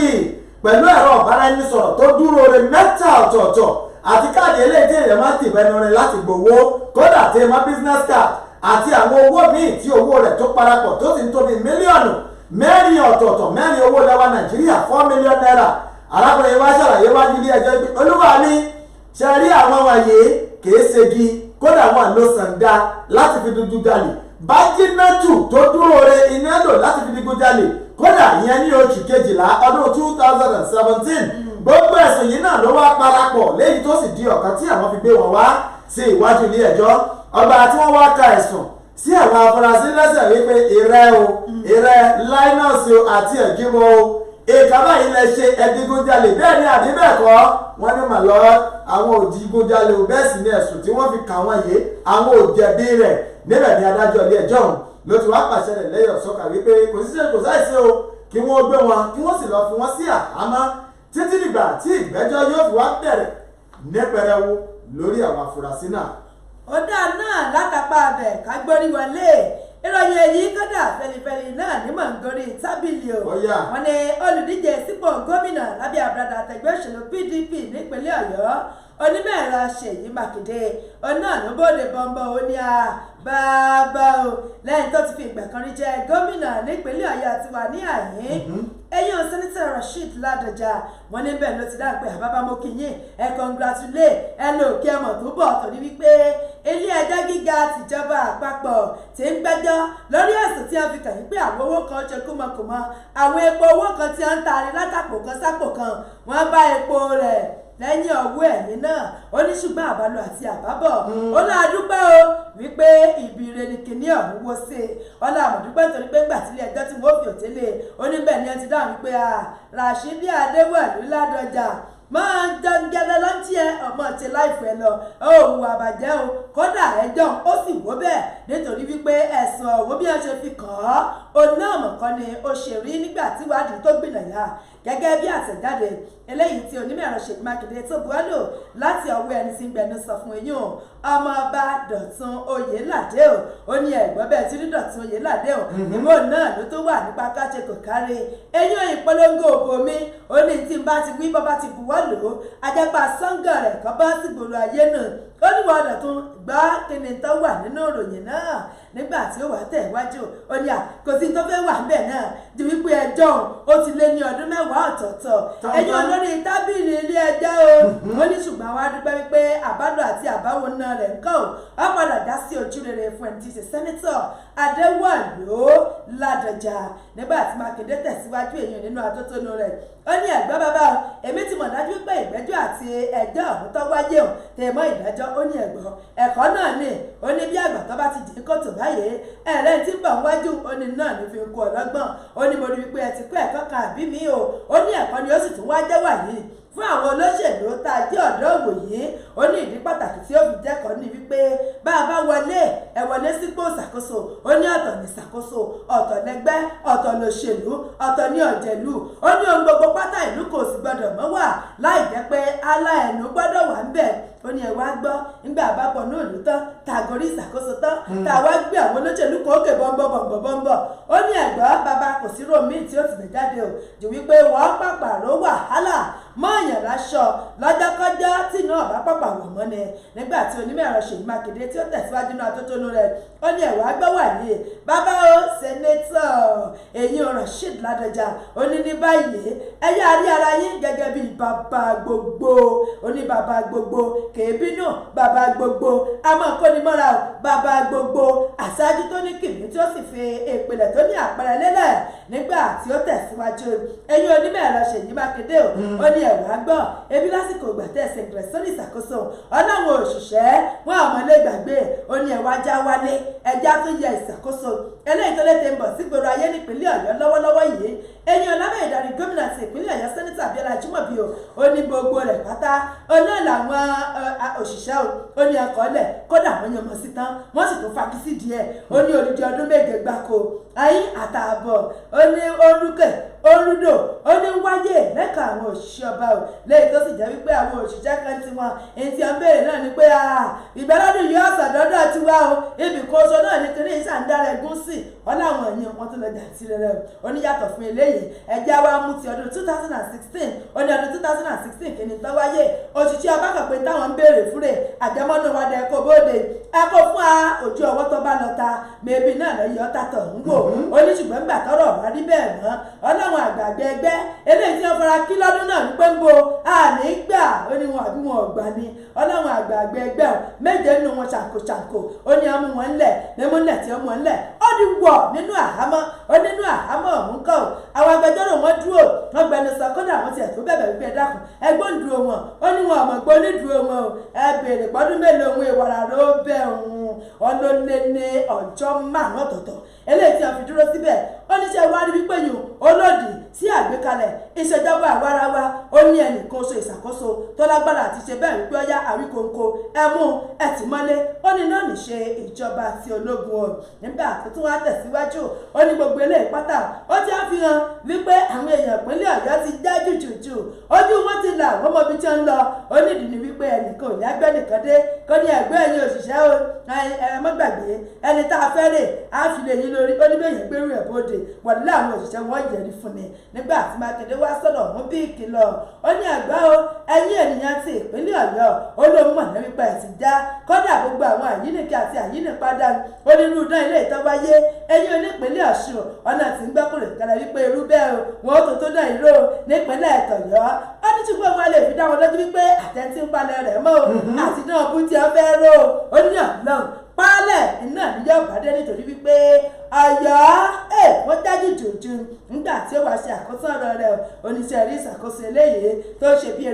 pẹ̀lú ẹ̀rọ ọ̀báraẹnisọ̀rọ̀ tó dúró re mẹ́ta ọ̀tọ̀ọ̀tọ̀ àti káàdì eléyìí tí èèyàn máa ń tì bẹnu rẹ̀ láti gbowó kódà tí ẹ máa business card àti àwọn owó míì tí owó rẹ̀ tó parapọ̀ tó sì ń tóbi mílíọ̀nù mẹ́rin ọ̀tọ̀ọ̀tọ̀ mẹ́rin owó lẹ́wà Nàìjíríà 4 million naira arákùnrin wa ṣàlàyé wájú ilé ẹjọ́ pé olúwa mi ṣe rí àwọn wọ̀nyí kìí ṣegi kódà wọn ló sànda láti fi dúdú jalè bájínátù tó dúró re iná lò láti fi dúdú jalè kódà ìyẹn ní oṣù kejìlá ọdún 2017 gbogbo ẹ̀sùn yìí náà ló wá parapọ̀ léyìí tó sì di ọ̀kan tí àwọn fi gbé wọn wá sí iwájú ilé ẹjọ́ ọba tí wọ́n wá ka ẹ̀sùn sí àwọn afurasí lẹ́sẹ̀ wípé ìrẹ́ Linus àti Ajibo ìkàbá yìí lẹ ṣe ẹ̀dígunjalè bẹ́ẹ̀ ni àbí bẹ́ẹ̀ kọ́ wọ́n ní mà lọ àwọn òdìgunjalè bẹ́ẹ̀ sì ni ẹ̀sùn tí wọ́n fi kà wọ́n yìí àwọn òjẹ̀bi rẹ̀ níbẹ̀ ni adájọ́ ilé ẹjọ́ ọ̀hún ló ti wá pàṣẹ rẹ̀ lẹ́yìn ọ̀sọ́kà wípé kò sí kò sáìsí o kí wọ́n gbé wọn kí wọ́n sì lọ fi wọ́n sí àhámọ́ títí dìgbà tí ìgbẹ́jọ́ yóò fi wá bẹ̀rẹ̀ ní pẹrẹwu lórí àwọn afurasí náà. ọ̀dà náà látàpá abẹ kágbórí wọlé ìròyìn èyí kódà fẹlifẹli náà ní mọ̀ngórí tábìlì o wọ́n ní olùdíje sípò gómìnà lábẹ́ àbúradà àtẹ̀gbẹ́ òṣèlú PDP nípínlẹ̀ Ọ̀yọ́ onímọ̀-ẹ̀rọ Ṣèyí Mákindé ọ̀nà ló bóde bọ́ńbọ́ ó ní bàbá o lẹ́yìn tó ti fi ìgbà kan rí jẹ́ gómìnà nípínlẹ̀ Ọ̀yọ́ àti wà ní àyín ẹ̀yìn sẹ́nitọ̀ Rasheed Ládọjà wọ́n níbẹ̀ ló ti dáhùn pé àbábá mo kì í yín ẹ congratulate ẹ lò kí ẹ mọ̀ tó bọ̀ torí wípé ilé ẹjọ́ gíga tìjọba àpapọ̀ ti ń gbẹ́jọ́ lórí ẹ̀sùn tí wọ́n fi kàn yín pé àwọn owó kan ṣe kúmọkùmọ àwọn epo owó kan tí wọ́n ń taari látàpò kan sápò kan wọ́n bá epo rẹ̀ lẹ́yìn ọwọ́ ẹ̀yìn náà ó ní ṣùgbọ́n àbálò àti àbábọ̀ ó náà dúpẹ́ o wípé ìbíire ni kìíní ọ̀hún wó sí i ó náà mọ̀ dúpẹ́ nítorí pé gbà sílé ẹjọ́ tí wọ́n fi òtélé ó ní bẹ́ẹ̀ ni ẹ ti dáhùn wípé Rashidi Adéwọ̀lú Ládọjà máa ń jẹngẹlẹ lọ́ntì ẹ ọmọ ti láìpẹ́ lọ òwò àbàjẹ́ o kódà ẹjọ́ ó sì wó bẹ́ẹ̀ nítorí wípé ẹ̀sùn ọ̀hún bí wọ́n ṣe fi kàn án òun náà mọ̀kàn ni ó ṣe rí nígbà tí ìwádìí tó gbìnàyà gẹ́gẹ́ bí àtẹ̀jáde eléyìí tí onímọ̀ ẹ̀rọ Ṣèyí Mákindé tó buwọ́lù láti ọwọ́ ẹni tí ń gbẹnu sọ fún eyín ọmọọba Dọ̀tun Oyèládé ó ní ẹ̀gbọ́n bẹ́ẹ̀ tí ní Dọ̀tun Oyèládé ìmọ̀ náà ló tó wà nípa káṣe kò kárí eyín ìpolongo òbò mi ó ní tí n bá ti wí bọ́ bá ti buwọ́lù ajẹ́pà sọ́ngàn rẹ̀ kọ́ bá sì gbòòrò ayé nù ó ní wọ́n Dọ̀tun gbọ́ kíni tó wà nínú ìròyìn náà nígbà tí ó wà tẹ̀ wájú ó ní kò sí tó fẹ́ wà níbẹ̀ náà ju wípé ẹjọ́ ó ti lé ní ọdún mẹ́wàá ọ̀tọ̀ọ̀tọ̀ ẹjọ́ lórí tábìlì ilé ẹjọ́ ó ní ṣùgbọ́n wá dúpẹ́ wípé àbádọ́ àti àbáwo náà rẹ̀ ń kọ́ ó padà dá sí ojú rere fún ẹni tí í ṣe sẹ́nítọ̀ Adéwọ̀lú Ládọjà nígbà tí Mákindé tẹ̀síwájú èèyàn nínú atótónu rẹ̀ ó ní ẹ̀gbọ́n bàbá èmi ti mọ̀ dájú pé ìgbẹ́jọ́ àti ẹjọ́ ọ̀hún tó wáyé tèmọ́ ìdájọ́ ó ní ẹ̀gbọ́n ẹ̀kọ́ náà ni ó ní bí àgbà tó bá ti dín kòtò báyìí ẹ̀rẹ́ tí ń bọ̀ wájú ó ní náà ní fi kú ọlọ́gbọ́n ó ní mo rí wípé ẹ ti kó ẹ̀kọ́ kan àbí mi ó ní ẹ̀kọ́ ni ó sì tún wá jẹ́ wàyí fún àwọn olóṣèlú tá a jẹ́ ọ̀dọ́ òwòye ó ní ìdí pàtàkì tí ó fi jẹ́kọ̀ọ́ ní wípé bá a bá wọlé ẹ wọlé sípò ṣàkóso ó ní ọ̀tọ̀ ní ṣàkóso ọ̀tọ̀ lẹ́gbẹ́ ọ̀tọ̀ lòṣèlú ọ̀tọ̀ ní ọ̀jẹ̀lú ó ní ohun gbogbo pátá ìlú kò sì gbọdọ̀ mọ́ wà láì jẹ́ pé aláẹ̀nú gbọ́dọ̀ wà ń bẹ̀ ó ní ẹ wá gbọ́ nígbà àbábọ̀ náà ló tán tàgórí ìṣàkóso tán tá a wá gbé àwọn olóṣèlú kan òkè bọ́ńbọ́ ó ní ẹ̀gbọ́n bàbá kò sí romi tí ó ti gbé jáde jù wípé wọ́n pàpàrọ̀ wàhálà mọ́ọ̀yàn láṣọ lọ́jọ́kọ́jọ́ tí náà bá pàpà wọ̀ mọ́ ni nígbà tí onímọ̀ ẹ̀rọ Ṣèyí Mákindé tí ó tẹ̀síwájú náà tó tónú rẹ̀ ó ní ẹ̀wọ̀ agbọ́wà yìí bàbá o sẹ́nẹ́tọ̀ èyí Rasheed Ládọjà ó ní ní báyìí ẹ̀yà rí ara yín gẹ́gẹ́ bí bàbá gbogbo ó ní bàbá gbogbo kèébínú bàbá gbogbo amọ̀kónimọ́ra bàbá gbogbo àṣáájú tó ní kìmí tí ó sì fi ìpìlẹ̀ tó ní àpẹẹrẹ lélẹ̀ nígbà tí ó tẹ̀síwájú ẹ̀yìn onímọ̀ ẹ̀rọ Ṣèyí Mákindé ó ní ẹ̀wà gbọ́ ebi lásìkò ìgbà tẹ̀sí ìgbẹ̀rẹ̀ sórí ìṣàkóso ọlọ́run òṣìṣẹ́ wọn àmọ́lé gbàgbé ó ní ẹ̀wà já wálé ẹja tó yẹ ìṣàkóso eléyìí tó lè tẹ̀ ń bọ̀ sígboro ayé nípínlẹ̀ Ọ̀yọ́ lọ́wọ́lọ́wọ́ yìí ẹ̀yìn ọ̀làmọ̀ ìdarí gómìnà ti ìpínlẹ̀ Ọ̀yọ́ sẹ́nitọ̀ Abíọ́lá Ajímọ̀bí ó ní gbogbo rẹ̀ pátá ó náà làwọn òṣìṣẹ́ ó ní ọkọ̀ lẹ̀ kódà wọ́n yan mọ̀ sí tán wọ́n sì tún fagísí díẹ̀ ó ní odidi ọdún méje gbáko ayé àtààbọ̀ ó ní orúkẹ̀ orúdò ó ní wáyé lẹ́ka àwọn òṣìṣẹ́ ọba lẹ́yìn tó sì jẹ́ wípé àwọn òṣìṣẹ́ kan ti wọn èyí tí wọ́n béèrè náà ni pé ìgbàlódún yóò sàdọ́dọ̀ ti wá ibì kan oṣù náà ní kíní ìṣàǹdára ẹ̀gún sí wọn láwọn èèyàn wọn tó lọ jà sí rẹ̀ ó ní yàtọ̀ fún eléyìí ẹjẹ́ wa mú ti ọdún 2016 ó ní ọdún 2016 kìíní tó wáyé òṣìṣẹ́ ọba kan pé táwọn ń béèrè fúre àjẹmọ́nú wa dẹ̀ kó bóde ẹ kó fún ojú ọwọ́ tó bá lọ ta mẹ́bí náà lọ́yọ́ ọ́ tàtọ̀ ń wò ó ní ṣùgbọ́n gbà tọ́rọ̀ wá rí bẹ́ẹ̀ mọ́ ọlọ́run àgbàgbé ẹgbẹ́ eléyìí tí wọ́n fara kí lọ́dún náà ní pé ń bo àní gbà ó ní wọn àbí wọn ọ̀gbà ni ọlọ́run àgbàgbé ẹgbẹ́ méje nínú wọn ṣàǹkóṣàǹkó ó ní ọmú wọn ńlẹ̀ mímú ńlẹ̀ tí ọmọ ńlẹ̀ ó ní wọ̀ nínú àhámọ́ ó nínú àhámọ́ ọ̀hún kọ́ àwọn agbẹjọ́rò wọn dúró wọn gbẹnusọ kọ́dà wọn tiẹ̀ tó bẹ̀bẹ̀ wípé dákun ẹgbọ́n dúró wọn ó ní wọn ọ̀mọ̀gbọ́ onídùúró wọn o ẹ béèrè pọ́dún mélòó òun ìwàrà ló bẹ̀ òun ọlọ́lẹ̀ ní ọjọ́ márùn-ún ọ̀tọ̀ọ̀tọ̀ eléyìí tí a fi dúró síbẹ̀ ó ní ṣe wá rí wípé yìí ó lòdì sí àgbékalẹ̀ ìṣèjọba àwarawa ó ní ẹnìkan ṣe ìṣàkóso tó lágbára àti ṣe bẹ́ẹ̀ wípé ọyá àríkòǹkò ẹmú ẹtìmọ́lé ó ní náà ní ṣe ìjọba ti ológun o nígbà tó tún wá tẹ̀síwájú ó ní gbogbo eléyìí pátá ó ti á fi hàn wípé àwọn èèyàn ìpínlẹ̀ Ọ̀yọ́ ti já jùjùjù ojú wọn ti là wọ́n mọ ibi tí wọ́n ń lọ ó ní ìdí ni wípé ẹnìkan ò ní agbẹ́ nìkan dé kó ní ẹgbẹ́ ẹ̀yìn òṣìṣẹ́ o ẹ má gbàgbé ẹni tá a fẹ́ rè á fi lè yín lórí ó ní bẹ́ẹ̀ yẹn gbérù ẹ̀ bóde wọ̀dílé àwọn òṣìṣẹ́ wọn yẹ̀rí fún ni nígbà tí Mákindé wá sọ̀rọ̀ mú bí ìkìlọ̀ ó ní àgbá o ẹ̀yin ènìyàn ti ìpínlẹ̀ Ọ̀yọ́ ó ló mọ̀ ní wípé ẹ̀sìn já kọ́dà gbogbo àwọn àyíníkì àti àyínípadà onírúurú ilé ìtọ́wáyé ẹ̀yin onípínlẹ̀ Ọ̀ṣun ọ̀nà tí ń gbọ́kùnrin kẹlẹ̀ wípé irú bẹ́ẹ̀ o wọn ó tó náà ìró nípínlẹ̀ Ọ̀yọ́ ó ní ṣùgbọ́n wọn lè fi dá wọn lójú wípé àtẹ̀ntì ń palẹ̀ rẹ̀ mọ́ àti náà bú tí wọ́n fẹ́ ró ó ní ọ̀lọ́run pálẹ̀ iná níjọ́ ìbàdàn nítorí wípé Ọ̀yọ́ wọ́n dájú jòjò nígbà tí ó wá ṣe àkóso ọ̀rọ̀ rẹ̀ oníṣẹ́ rí ìṣàkóso eléyìí tó ṣe bí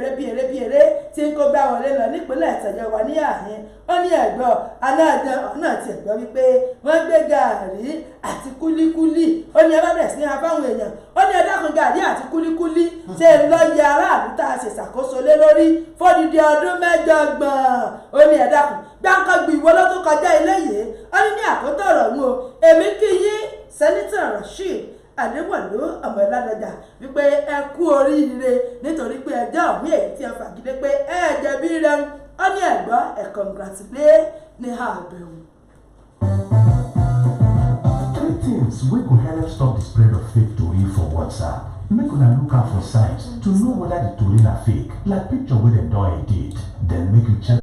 eré tí ń kó gbá wọlé lọ nípínlẹ̀ Ọ̀yọ́ wà ní àhín ó ní ẹ̀gbọ́n aláàjọ ọ̀nà àti ẹ̀gbọ́n wípé wọ́n gbé gàárì àti kúlíkúlí ó ní ẹ bá bẹ̀rẹ̀ sí ní abáwọn èèyàn ó ní ẹ dákun gàárì àti kúlíkúlí ṣe ń lọ yẹ aráàlú tá a ṣe ṣàkóso lé lórí fódìdí ọdún 8 gbọ̀n ó ní ẹ̀dá kù gbáǹkọ́gbì ìwọ ló tún kọjá eléyìí ó ní àkótó ọ̀rọ̀ wọn o èmi kí yín sẹ́nitọ̀ Rasheed Adéwọ̀lú ọmọ Ìládọjà wípé ẹ kú oríire nítorí pé ẹjọ́ ọ̀hún èyí tí ẹ fàgídé pé ẹ jẹ̀bi rẹ̀ ó ní ẹ̀gbọ́n ẹ̀ congratulate ní àbẹ̀wò. Things we could help stop the spread of fake tori for WhatsApp. Make una look out for signs to know whether the tori na fake, like picture wey dem don edit. Then make you check.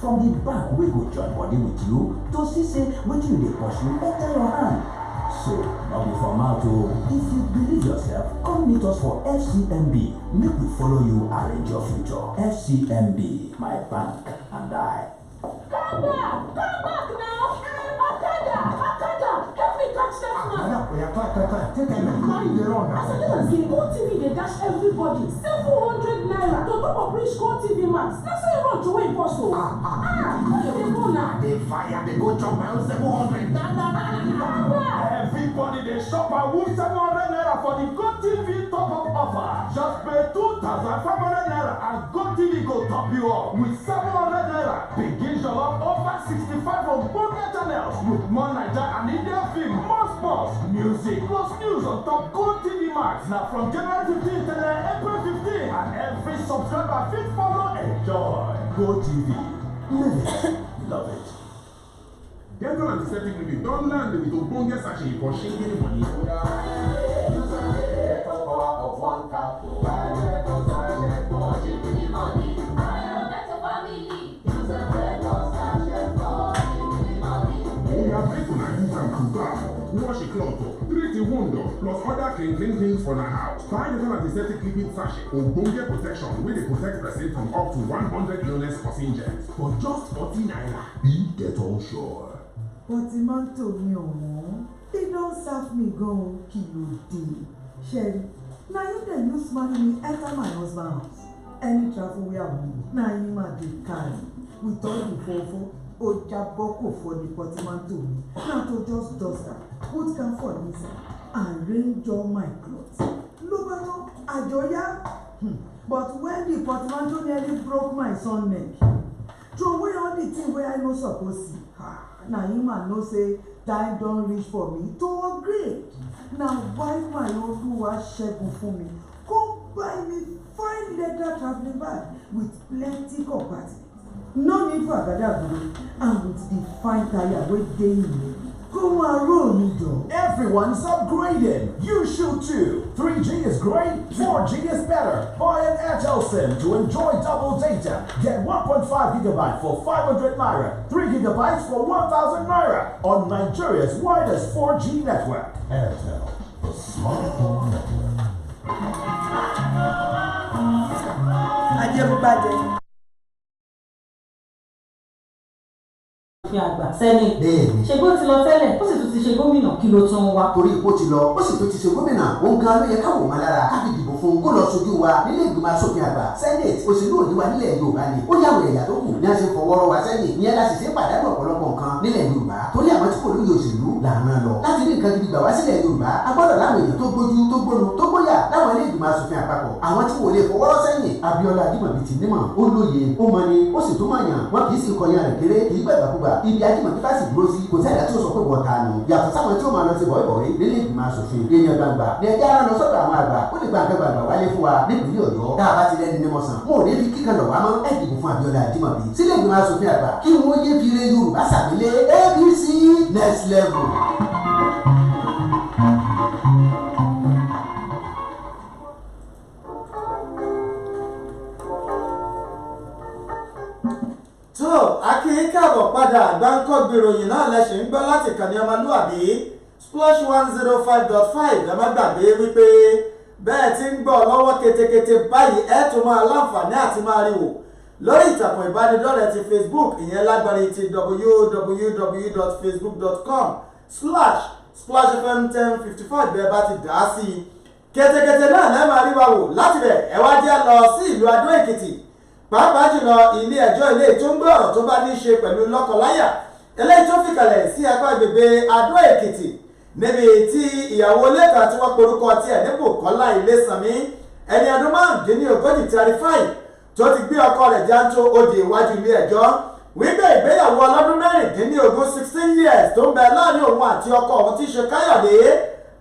From the bank we go join body with you to see say wetin you dey pursue enter your hand. So no be for mouth o. If you believe yourself, come meet us for FCMB. Make we follow you arrange your future. FCMB, my bank and I. Come back now. Okada, help me catch that man. Take a look. Carry the road now. As I say, GoTV dey dash everybody 700 naira to top up reach GoTV Max. That's why you run to wait for so. What you dey do now? They fire, they go chop my own 700. Everybody they shop and whoop 700 naira for the GoTV top-up offer. Just pay 2,500 naira and GoTV go top you up with 700 naira. Begin your love over 65 on both channels with more Nigeria and Indian film, more sports, music, plus news on top GoTV Max. Now from January 15 to April 15, and every subscriber fit follow enjoy. GoTV, live it, love it. Dental antiseptic living don land with ogbonge sachet for shingling money. Wash a cloth, treat a wound, plus other clean things for the house. Buy Dental antiseptic liquid sachet ogbonge protection wey dey protect person from up to 100 illness causing germs for just 40 naira. Be Dettol sure. Pọtimọ́ntò mi ọ̀wọ́n, they don serve me gan kí ló dé. Sherry, na you dey use money me enter my husband house. Any travel wey I wan go, na him I dey carry. With all the fofo, Ojaboko for the pọtimọ́ntò mi. Na to just dust am, put camphor inside, arrange all my clothes. Ló bá tán, àjọyá. But when the pọtimọ́ntò nearly broke my son neck, throw away all the thing wey I no suppose see. Na him I know say time don reach for me to upgrade. Na why my Olúwa ṣẹ́gun fún mi come buy me fine leather travelling bag with plenty compartment. No need for agadagodo and with the fine tire wey dey in me. Come and roll me job. Everyone's upgrading. You should too. 3G is great, 4G is better. Buy an Airtel SIM to enjoy double data. Get 1.5 gigabyte for 500 naira, 3 gigabytes for 1,000 naira on Nigeria's widest 4G network. Airtel, the smartphone network. Ajẹ́bùbàjẹ́. Fi àgbà sẹ́ni. Ṣé bó ti lọ tẹ́lẹ̀ ó sì tún ti ṣe gómìnà kí ló tún wá. Torí ipò ti lọ ó sì tún ti ṣe gómìnà òun gan ló yẹ káwọ máa lára káfí dìbò fún kó lọ sojú wa nílé ìgbìmọ̀ asòfin àgbà senate òṣèlú òní wa nílẹ̀ Yorùbá ni ó yàwó ẹ̀yà tó kù ní a ṣe fọwọ́rọ́ wa sẹ́yìn ìyẹn láti ṣe pàdánù ọ̀pọ̀lọpọ̀ nǹkan nílẹ̀ Yorùbá torí àwọn tí kò lóye òṣèlú làwọn lọ láti rí nǹkan gidi gbà wá sílẹ̀ Yorùbá a gbọ́dọ̀ láwọn èèyàn tó gbójú tó gbónu tó gbóyà láwọn ilé ìgbìmọ̀ asòfin àpapọ̀ àwọn tí kò lè fọwọ́rọ́ sẹ́yìn Abíọ́lá Ajímọ̀bí ti nímọ̀ ó lóye ó mọ ni ó sì tó mọ̀yàn wọn kì í sì kọyàn rẹ̀ kéré kì í gbàgbàkúgbà ibi Ajímọ̀bí bá sì dúró sí kò sẹ́dá tí ó sọ pé wọ́n ta nù yàtọ̀ sáwọn tí ó máa lọ sí bọ̀ọ̀bọ̀rí nílé ìgbìmọ̀ asòfin èèyàn gbàgbà ní ẹjẹ́ ara lọ sọ́dọ̀ àwọn àgbà ó lè gba nǹkan gbàgbà wálé fún wa nípìnlẹ̀ Ọ̀yọ́ tá a bá ti lẹ́ni mímọ́ sàn wọn ò ní fi kíkan lọ wá mọ́ ẹ dìbò fún Abíọ́lá Ajímọ̀bí sílé ìgbìmọ̀ asòfin àgbà kí wọ́n yé fi re Yorùbá sàmílé ABC next level. tó akínyín káàbọ̀ padà gbáǹkọ́ gbèròyìn náà lẹ́sìn ń gbọ́ láti kàní ọmọlúwàbí Splash 105.5 ẹ má gbàgbé wípé bẹ́ẹ̀ tí ń gbọ́ lọ́wọ́ ketekete báyìí ẹ tún máa láǹfààní àti máa rí wò lórí ìtàkùn ìbánidọ́rẹ̀ẹ́ ti Facebook ìyẹn lágbára ti www.facebook.com/SplashFM1055 bẹ́ẹ̀ bá ti dà á sí i ketekete náà lẹ́ẹ̀ máa rí wa wò láti bẹ̀ ẹ wá jẹ́ lọ sí ìlú Adó Èkìtì pàápàá jùlọ ilé ẹjọ́ ilé tó ń gbé ọ̀rọ̀ tó bá ní í ṣe pẹ̀lú lọ́kọláya eléyìí tó fìkàlẹ̀ sí apá agbègbè Adó Èkìtì níbi tí ìyàwó lẹ́ka tí wọ́n porúkọ tiẹ̀ ní Bùkọ́lá Ilésanmí ẹni ọdún márùndínlógójì 35 tó ti gbé ọkọ rẹ̀ jáńtó òde iwájú ilé ẹjọ́ wípé ìgbéyàwó ọlọ́dún mẹ́rìndínlógún 16 years tó ń bẹ láàrin òun àti ọkọ òun tí í ṣe Káyọ̀dé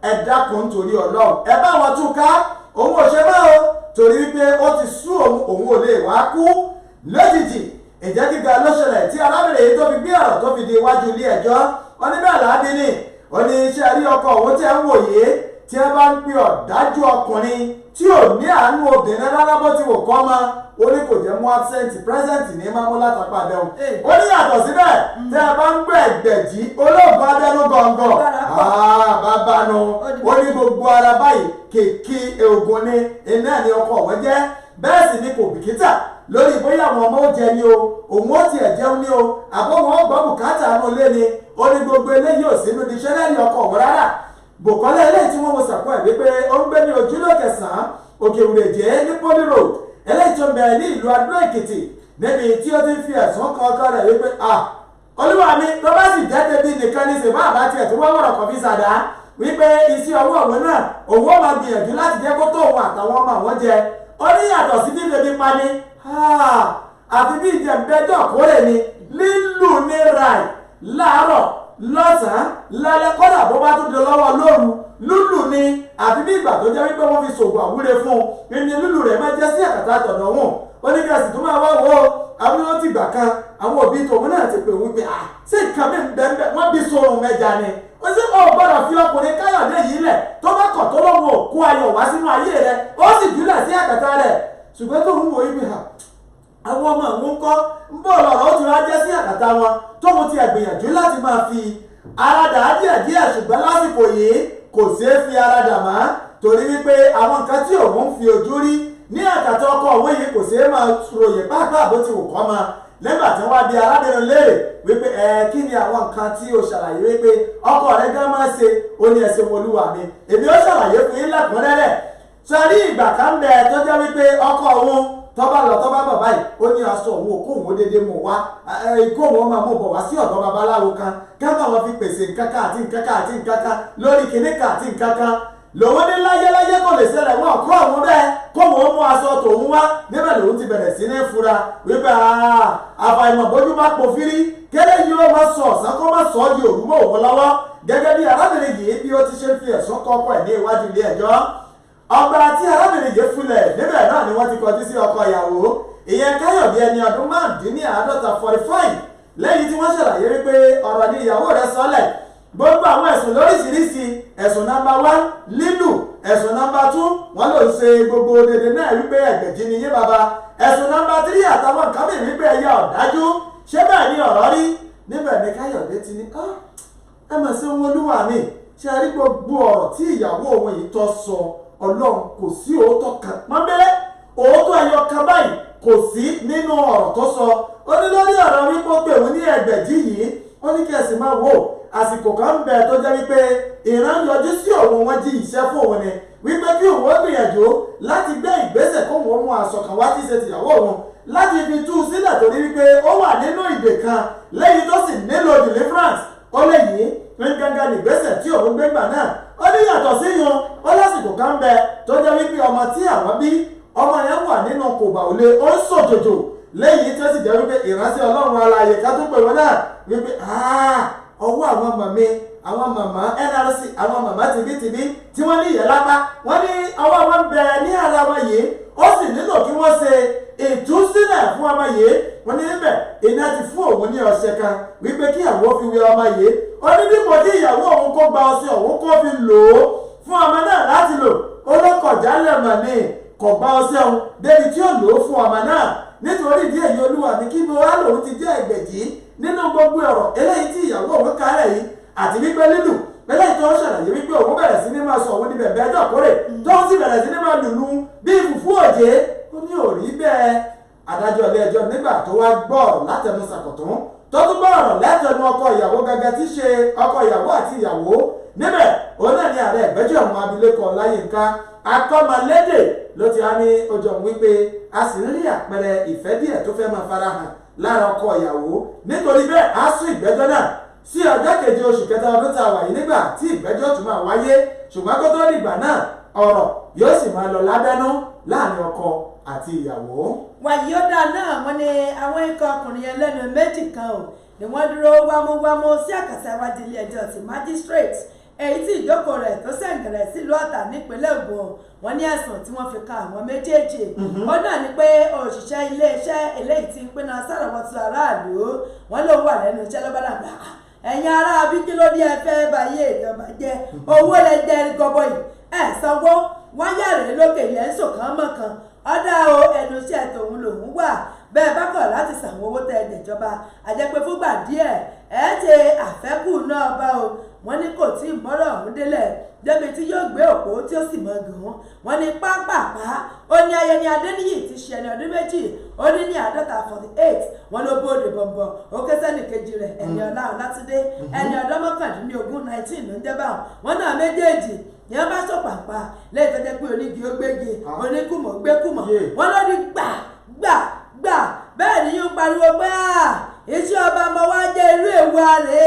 ẹ dákun nítorí Ọlọ́run ẹ bá wọn tún ká òun ò ṣe mọ́ o torí wípé ó ti sú òun ò lè wá kú lójijì ìjẹ́ gíga ló ṣẹlẹ̀ tí arábìnrin yìí tó fi gbé ọ̀rọ̀ tó fi di iwájú ilé ẹjọ́ wọn ní bẹ́ẹ̀ láàbí ni ó ní iṣẹ́ rí ọkọ òun tí ẹ ń wòye tí ẹ bá ń pe ọ̀dájú ọkùnrin tí ò ní àánú obìnrin rárá bó ti wò kọ́ mọ́ ó ní kò jẹ́ mú absent present ní mámú látàpá abẹ́hùn ó ní yàtọ̀ síbẹ̀ tí ẹ bá ń gbé ẹgbẹ̀jì olóògùn abẹ́nú gọ̀ǹgọ̀ bàbá nu ó ní gbogbo ara báyìí kèké oògùn ni iná ni ọkọ òun jẹ́ bẹ́ẹ̀ sì ni kò bìkítà lórí bóyá àwọn ọmọ ó jẹ ni o òun ó tiẹ̀ jẹun ni o àbọ̀ wọn gbọ́ bùkátà àánú ilé ni ó ní gbogbo eléyìí ò sínú dictionary ọkọ òun rárá Bùkọ́lá eléyìí tí wọ́n wo sàkó ẹ̀ wípé ó ń gbé ní ojúlé kẹsàn-án Òkè Òrèjé ní Poli Road eléyìí tó ń bẹ ní ìlú Adó Èkìtì níbi tí ó ti ń fi ẹ̀sùn kan ọkọ rẹ̀ wípé olúwa mi tó bá sì jẹ́ tẹ́bí nìkan ní sèbá àbá tiẹ̀ tó wá wọ̀rọ̀ kan fi sàdá wípé iṣẹ́ ọwọ́ òun náà òun ó máa gbìyànjú láti jẹ́ kó tó òun àtàwọn ọmọ àwọn jẹ ó ní yàtọ̀ sí bíbélì bí pa ni àfi bí ìjẹ̀bẹ́jọ́ kórè ni lílù ní rai láàárọ̀ lọ́sàn-án lálẹ́ kọ́dà bó bá tún di lọ́wọ́ lóru lúlù ni àfi bí ìgbà tó jẹ́ wípé wọ́n fi ṣògùn àwúre fún un ní lúlù rẹ̀ máa jẹ́ sí àkàtà àtọ̀dọ̀ wọn ó ní kí a sì tún máa wá wo àwọn yóò ti gbà kan àwọn òbí tòun náà ti pè wípé ṣé nǹkan mi ń bẹ́ẹ̀ wọ́n bí sórun mẹ́ja ni ó sì kọ́ gbọ́dọ̀ fi ọkùnrin Káyọ̀dé yìí lẹ̀ tó bá kọ̀ tó lọ́wọ́ òkú ayọ̀ wá sínú ayé rẹ̀ ó sì jùlẹ̀ sí àkàtà rẹ̀ ṣùgbọ́n tó ń wo ibi àwọn ọmọ àwọn ń kọ́ ń bọ̀ lọ́rọ̀ ó ti wá jẹ́ sí àkàtà wọn tóun ti gbìyànjú láti máa fi aradà díẹ̀díẹ̀ ṣùgbọ́n lásìkò yìí kò ṣeé fi aradà mọ́ torí wípé àwọn nǹkan tí òun fi ojú rí ní àkàtà ọkọ òun yìí kò ṣeé máa ròyìn pàápàá bó ti wù kọ́ mọ́ nígbà tí wọ́n bí arábìnrin léèrè wípé kí ni àwọn nǹkan tí o ṣàlàyé wípé ọkọ rẹ̀ gan máa ṣe ó ní ẹ̀sìn olúwa mi èmi ó ṣàlàyé fún yín lẹ́kùnrẹ́rẹ́ sọrí ìgbà kan bẹ tó jẹ́ wípé ọkọ òun tọ́ba lọ tọ́ba bọ̀ báyìí ó ní aṣọ òun òkóhùn ó dédé mú wá ìkóhùn ó máa mú bọ̀ wá sí ọ̀dọ̀ babaláwo kan kábà wọn fi pèsè nǹkankan àti nǹkankan àti nǹkankan lórí kìnìkan àti nǹkankan lòun ní láyéláyé kò lè ṣẹlẹ̀ wọn kọ́ òun bẹ́ẹ̀ kóhùn ó mú aṣọ tòun wá níbẹ̀ lòun ti bẹ̀rẹ̀ sí ní fura wípé àfàìmọ̀ bójú bá pòfírí kéré yìí ó máa sọ ọ̀sán kó má sọ ọ́ di òru mọ́ òun lọ́wọ́ gẹ́gẹ́ bí arábìnrin yìí bí ó ti ṣe fi ẹ̀sùn kọ́kọ́ ẹ̀ ní iwájú ilé ẹjọ́ ọgbà tí arábìnrin yìí fúnlẹ̀ níbẹ̀ náà ni wọ́n ti kọjú sí ọkọ ìyàwó ìyẹn Káyọ̀dé ẹni ọdún 45 lẹ́yìn tí wọ́n ṣàlàyé wípé ọ̀rọ̀ ni ìyàwó rẹ̀ sọ́lẹ̀ gbogbo àwọn ẹ̀sùn lóríṣiríṣi ẹ̀sùn nọ́mbà 1 lílù ẹ̀sùn nọ́mbà 2 wọ́n ló ń ṣe gbogbo dédé náà wípé ẹgbẹ̀jì ni yé baba ẹ̀sùn nọ́mbà 3 àtàwọn nǹkan mìíràn wípé ẹ̀yà ọ̀dájú ṣé bẹ́ẹ̀ ni ọ̀rọ̀ rí níbẹ̀ ni Káyọ̀dé ti ní ẹ mọ̀ sí ohun olúwa mi ṣe rí gbogbo ọ̀rọ̀ tí ìyàwó òun yìí tó sọ Ọlọ́run kò sí òótọ́ kan pọ́nbélé òótọ́ ẹyọ kan báyìí kò sí nínú ọ̀rọ̀ tó sọ ó ní lórí ọ̀rọ̀ wípé ó pè wọ́n ní ẹgbẹ̀jì yìí ó ní kí ẹ sì máa wò àsìkò kan ń bẹ tó jẹ́ wípé ìran yọjú sí òun wọn jí iṣẹ́ fún òun ni wípé kí òun ó gbìyànjú láti gbé ìgbésẹ̀ kó òun mú aṣọ kan wá tí ṣe tìyàwó òun láti fi tú sílẹ̀ torí wípé ó wà nínú ìdè kan lẹ́yìn tó sì nílò deliverance ó lè yí ní gángan ìgbésẹ̀ tí òun gbé gbà náà ó ní yàtọ̀ sí yun ó lásìkò kan ń bẹ tó jẹ́ wípé ọmọ tí àwọn bí ọmọ yẹn wà nínú kòbà òle ó ń sòjòjò lẹ́yìn tó sì jẹ́ wípé ìránṣẹ́ Ọlọ́run alààyè ká tó pè wọ́n náà wípé ọwọ́ àwọn màmí àwọn màmá NRC àwọn màmá tìbítìbí tí wọ́n ní ìyẹn lápá wọ́n ní ọwọ́ wọn bẹ ní ara wọn yìí ó sì nílò kí wọ́n ṣe ìtúsílẹ̀ fún ọmọ yìí wọ́n ní níbẹ̀ iná ti fún òun ní ọṣẹ kan wípé kí àwọn fi wẹ ọmọ yìí ó ní dípò tí ìyàwó òun kó gba ọṣẹ òun kó fi lò ó fún ọmọ náà láti lò ó lọ́kọ̀jálẹ̀ mà ní kò gba ọṣẹ òun débi tí ó lò ó fún ọmọ náà nítorí ìdí èyí olúwa mi kí mo wá lòun ti jẹ́ ẹgbẹ̀jì nínú gbogbo ọ̀rọ̀ eléyìí tí ìyàwó òun kálẹ̀ yìí àti wípé lílù lẹ́yìn tó ń ṣàlàyé wípé òun bẹ̀rẹ̀ sí ní máa sọ òun ní bẹ̀bẹ̀ ẹjọ́ kórè tó ń sì bẹ̀rẹ̀ sí ní máa lùlù bí fùfú òjé ó ní òrí bẹ́ẹ̀. adájọ́ ilé ẹjọ́ nígbà tó wá gbọ́ ọ̀rọ̀ látẹnu Sàkọ̀tún tó tún gbọ́ ọ̀rọ̀ látẹnu ọkọ ìyàwó gẹ́gẹ́ tí ṣe ọkọ ìyàwó àti ìyàwó níbẹ̀ òun náà ní ààrẹ ìgbẹ́jọ́ ọ̀hún abilékọ Láyínká Akọ́mọlédè ló ti wá ní ojú ọ̀hún wípé a sì ń rí àpẹẹrẹ ìfẹ́ díẹ̀ tó fẹ́ máa farahàn lára ọkọ ìyàwó nítorí bẹ́ẹ̀ á sún ìgbẹ́jọ́ náà sí ọjọ́ keje oṣù kẹta ọdún tá a wà yìí nígbà tí ìgbẹ́jọ́ tún máa wáyé ṣùgbọ́n kó tó dìgbà náà ọ̀rọ̀ yóò sì máa lọ lábẹ́nú láàrin ọkọ àti ìyàwó. wàyíọ́dà náà wọ́n ní àwọn ikọ̀ ọkùnrin ẹlẹ́nu méjì kan ò ní wọ́n dúró wámúwámú sí àkàtà iwájú ilé ẹjọ́ ti magistrate èyí tí ìjókòó rẹ̀ tó sẹ̀ǹgẹ̀rẹ̀ sílùú Ọ̀tà nípínlẹ̀ Ògùn wọ́n ní ẹ̀sùn tí wọ́n fi kan àwọn méjèèjì ó náà ní pé òṣìṣẹ́ iléeṣẹ́ eléyìí tí ń pinna sáràwọ́tò aráàlú wọ́n ló wà lẹ́nu iṣẹ́ lọ́bàdàgbà ẹ̀yin ará abíkílódé ẹ fẹ́ báyé ìjọba jẹ́ owó lẹ jẹ́ gọbọi ẹ̀ sanwó wáyà rẹ̀ lókè ilẹ̀ ń sòkan mọ́kan ọ̀dà o ẹnu iṣẹ́ tòun lòún wà bẹ́ẹ̀ bá kọ̀ láti sàwọn owó tẹ ẹ̀jẹ̀jọba àjẹpẹ́ fúngbà díẹ̀ ẹ̀ ṣe àfẹ́kù náà bá o wọ́n ní kò tí ì mọ́rọ̀ ọ̀hún délẹ̀ débi tí yóò gbé òpó tí ó sì mọ gùn wọ́n ní pápápá ó ní Ayẹni Adéníyì ti ṣe ẹni ọdún méjì ó ní ní 48 wọ́n ló bóde bọ̀m̀bọ̀ ó ké sẹ́nì kejì rẹ̀ ẹni ọlá Ọlátúndé ẹni ọdún 19 ló ń jẹ́ báwọn wọ́n náà méjèèjì ní wọ́n bá sọ pàpà lẹ́yìn tó jẹ́ pé onígi ó gbégi oníkùmọ̀ gbékùmọ̀ wọ́n ló ní gbà bẹ́ẹ̀ ni yóò pariwo pé iṣẹ́ ọba ọmọ wa jẹ́ irú èwo àrè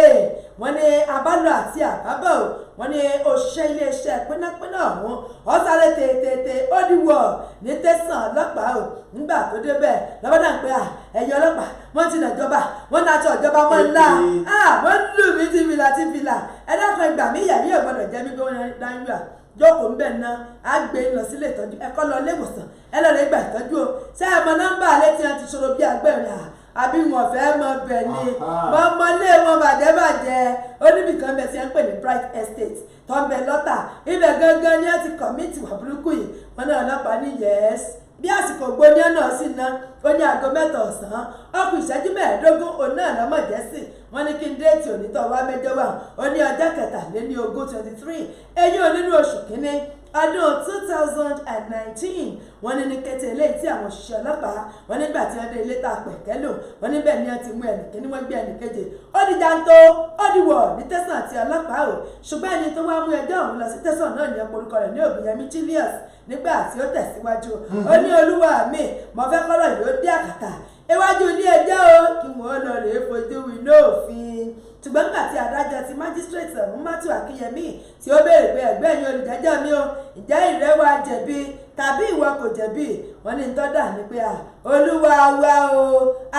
wọ́n ní abálò àti àbábọ̀ wọ́n ní òṣìṣẹ́ iléeṣẹ́ pínápíná ọ̀hún ọ̀sáré tètè ó dìwọ̀ ní tẹ̀sán ọlọ́pàá ò nígbà tó débẹ̀ lọ́wọ́dà ń pè ẹ̀yin ọlọ́pàá wọ́n ti nà ìjọba wọ́n náà tọ ìjọba mọ́ ńlá wọ́n lù mí ti fìlà ẹ̀dàkùn ìgbà mi ìyàwó yóò gbọ́dọ̀ jẹ́ mi bí wọ́n dáńgbà jókòó ńbẹ̀ ná á gbé lọ sílé ìtọ́jú ẹ̀kọ́ lọ ilé ìwòsàn ẹ lọ́ọ́ lè gbà ìtọ́jú o ṣé ẹ mọ nọ́mbà létí wọn ti ṣòro bí agbẹ́rẹ́ àbí wọn fẹ́ mọ bẹ̀ ni mọ́mọ́lé wọn bàjẹ́ oníbìkan bẹ̀ sí ẹ̀ ń pè ní Bright Estate tó ń bẹ lọ́tà ibẹ̀ gangan ni ẹ ti kọ̀mítì wà burúkú yìí wọn náà ọlọ́pàá ní yẹ́s bí àsìkò gbóni náà sì ná ó ní aago 7 ọ̀sán ọkùn ìṣẹ́jú 15 òun náà lọ́mọ̀jẹ́sì wọ́n ní kí n déètì onítọ̀ wá mẹ́jọ wà ó ní ọjọ́ 23 eyín onínú oṣù kínní ọdún 2019 wọ́n ní ní kété eléyìí tí àwọn òṣìṣẹ́ ọlọ́pàá wọ́n nígbà tí wọ́n dé ilé tá a pẹ̀kẹ́ lò wọ́n níbẹ̀ ni wọ́n ti mú ẹnìkíní wọ́n gbé ẹnìkejì ó di jàǹtó ó di wọ̀ ní tẹ̀sán àti ọlọ́pàá o ṣùgbọ́n ẹni tó wá mú ẹjọ́ ọ̀hún lọ sí tẹ̀sán náà ní ọkọ̀ orúkọ rẹ̀ ní Ògúnyẹmí Julius nígbà tí ó tẹ̀síwájú ó ní olúwa mi mo fẹ́ kọ́rọ̀ yóò dé àkàtà iwájú ilé ẹjọ́ o kí wọ́n lọ rèé fojú winá òfin ṣùgbọ́n nígbà tí adájọ́ ti magistrate ọ̀hún Matthew Akínyẹmí tí ó béèrè pé ẹgbẹ́ yín olùjẹ́jọ́ mi o ǹjẹ́ ìrẹ́wà jẹ̀bi tàbí ìwọ kò jẹ̀bi wọ́n ní tọ́dà ní pé olúwa wa o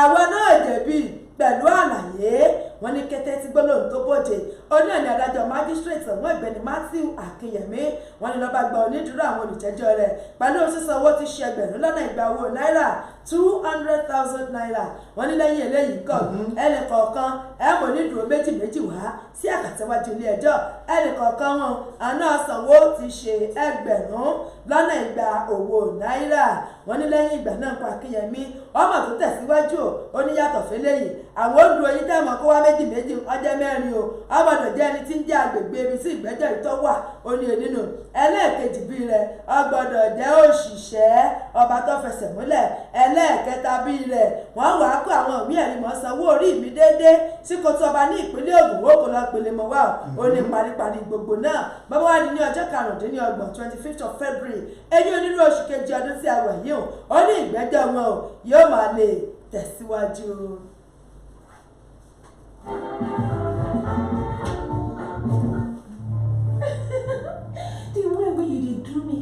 àwa náà jẹ̀bi pẹ̀lú àlàyé wọ́n ní kété tí gbólóhùn tó bòde oní ẹ̀ní adájọ́ magistrate ọ̀hún ọ̀gbẹ́ni Matthew Akínyẹmí wọ́n ní lọ́ba gba onídùúró àwọn olùjẹ́jọ́ rẹ̀ pẹ̀lú sísan owó tí ṣe ẹgbẹ̀rún lọ́nà igba owó náírà 200,000 naira wọ́n ní lẹ́yìn eléyìí kọ̀ ẹnì kọ̀ọ̀kan ẹ̀mọ́ onídùúró méjì wá sí àkàtẹ́wájú ilé ẹjọ́ ẹnì kọ̀ọ̀kan wọn àná sanwó ti ṣe ẹgbẹ̀rún lọ́nà igba owó náírà wọ́n ní lẹ́yìn ìgbà náà kọ Akínyẹmí ọmọ tó tẹ̀síwájú ó ní yàtọ̀ fẹ́lẹ́yìn àwọn olùdó yìí tẹ̀mọ́ kó wá méjì ọjọ́ mẹ́rin o ọgbọ́dọ̀ jẹ́ ẹni tí ń jẹ́ agbègbè ibi tí ìgbẹ́jọ́ ìtọ́ wà ó ní nínú ẹlẹ́ẹ̀kejì bíi rẹ̀ ọgbọ́dọ̀ jẹ́ òṣìṣẹ́ ọba tó fẹsẹ̀ múlẹ̀ ẹlẹ́ẹ̀kẹta bíi rẹ̀ wọ́n wàá kó àwọn ìwé ẹ̀rí mọ́ sanwó orí mi déédéé sí kótó ọba ní ìpínlẹ̀ Ògùn ó kò lọ pèlè mọ́ wá ó ní paríparí gbogbo náà bàbá wa ní ọjọ́ 25th of February ẹni onírú oṣù kejì ọdún tí a wà yìí ó ní ìgbẹ́jọ́ wọn o yóò máa lè tẹ̀síwájú. The way wey you dey do me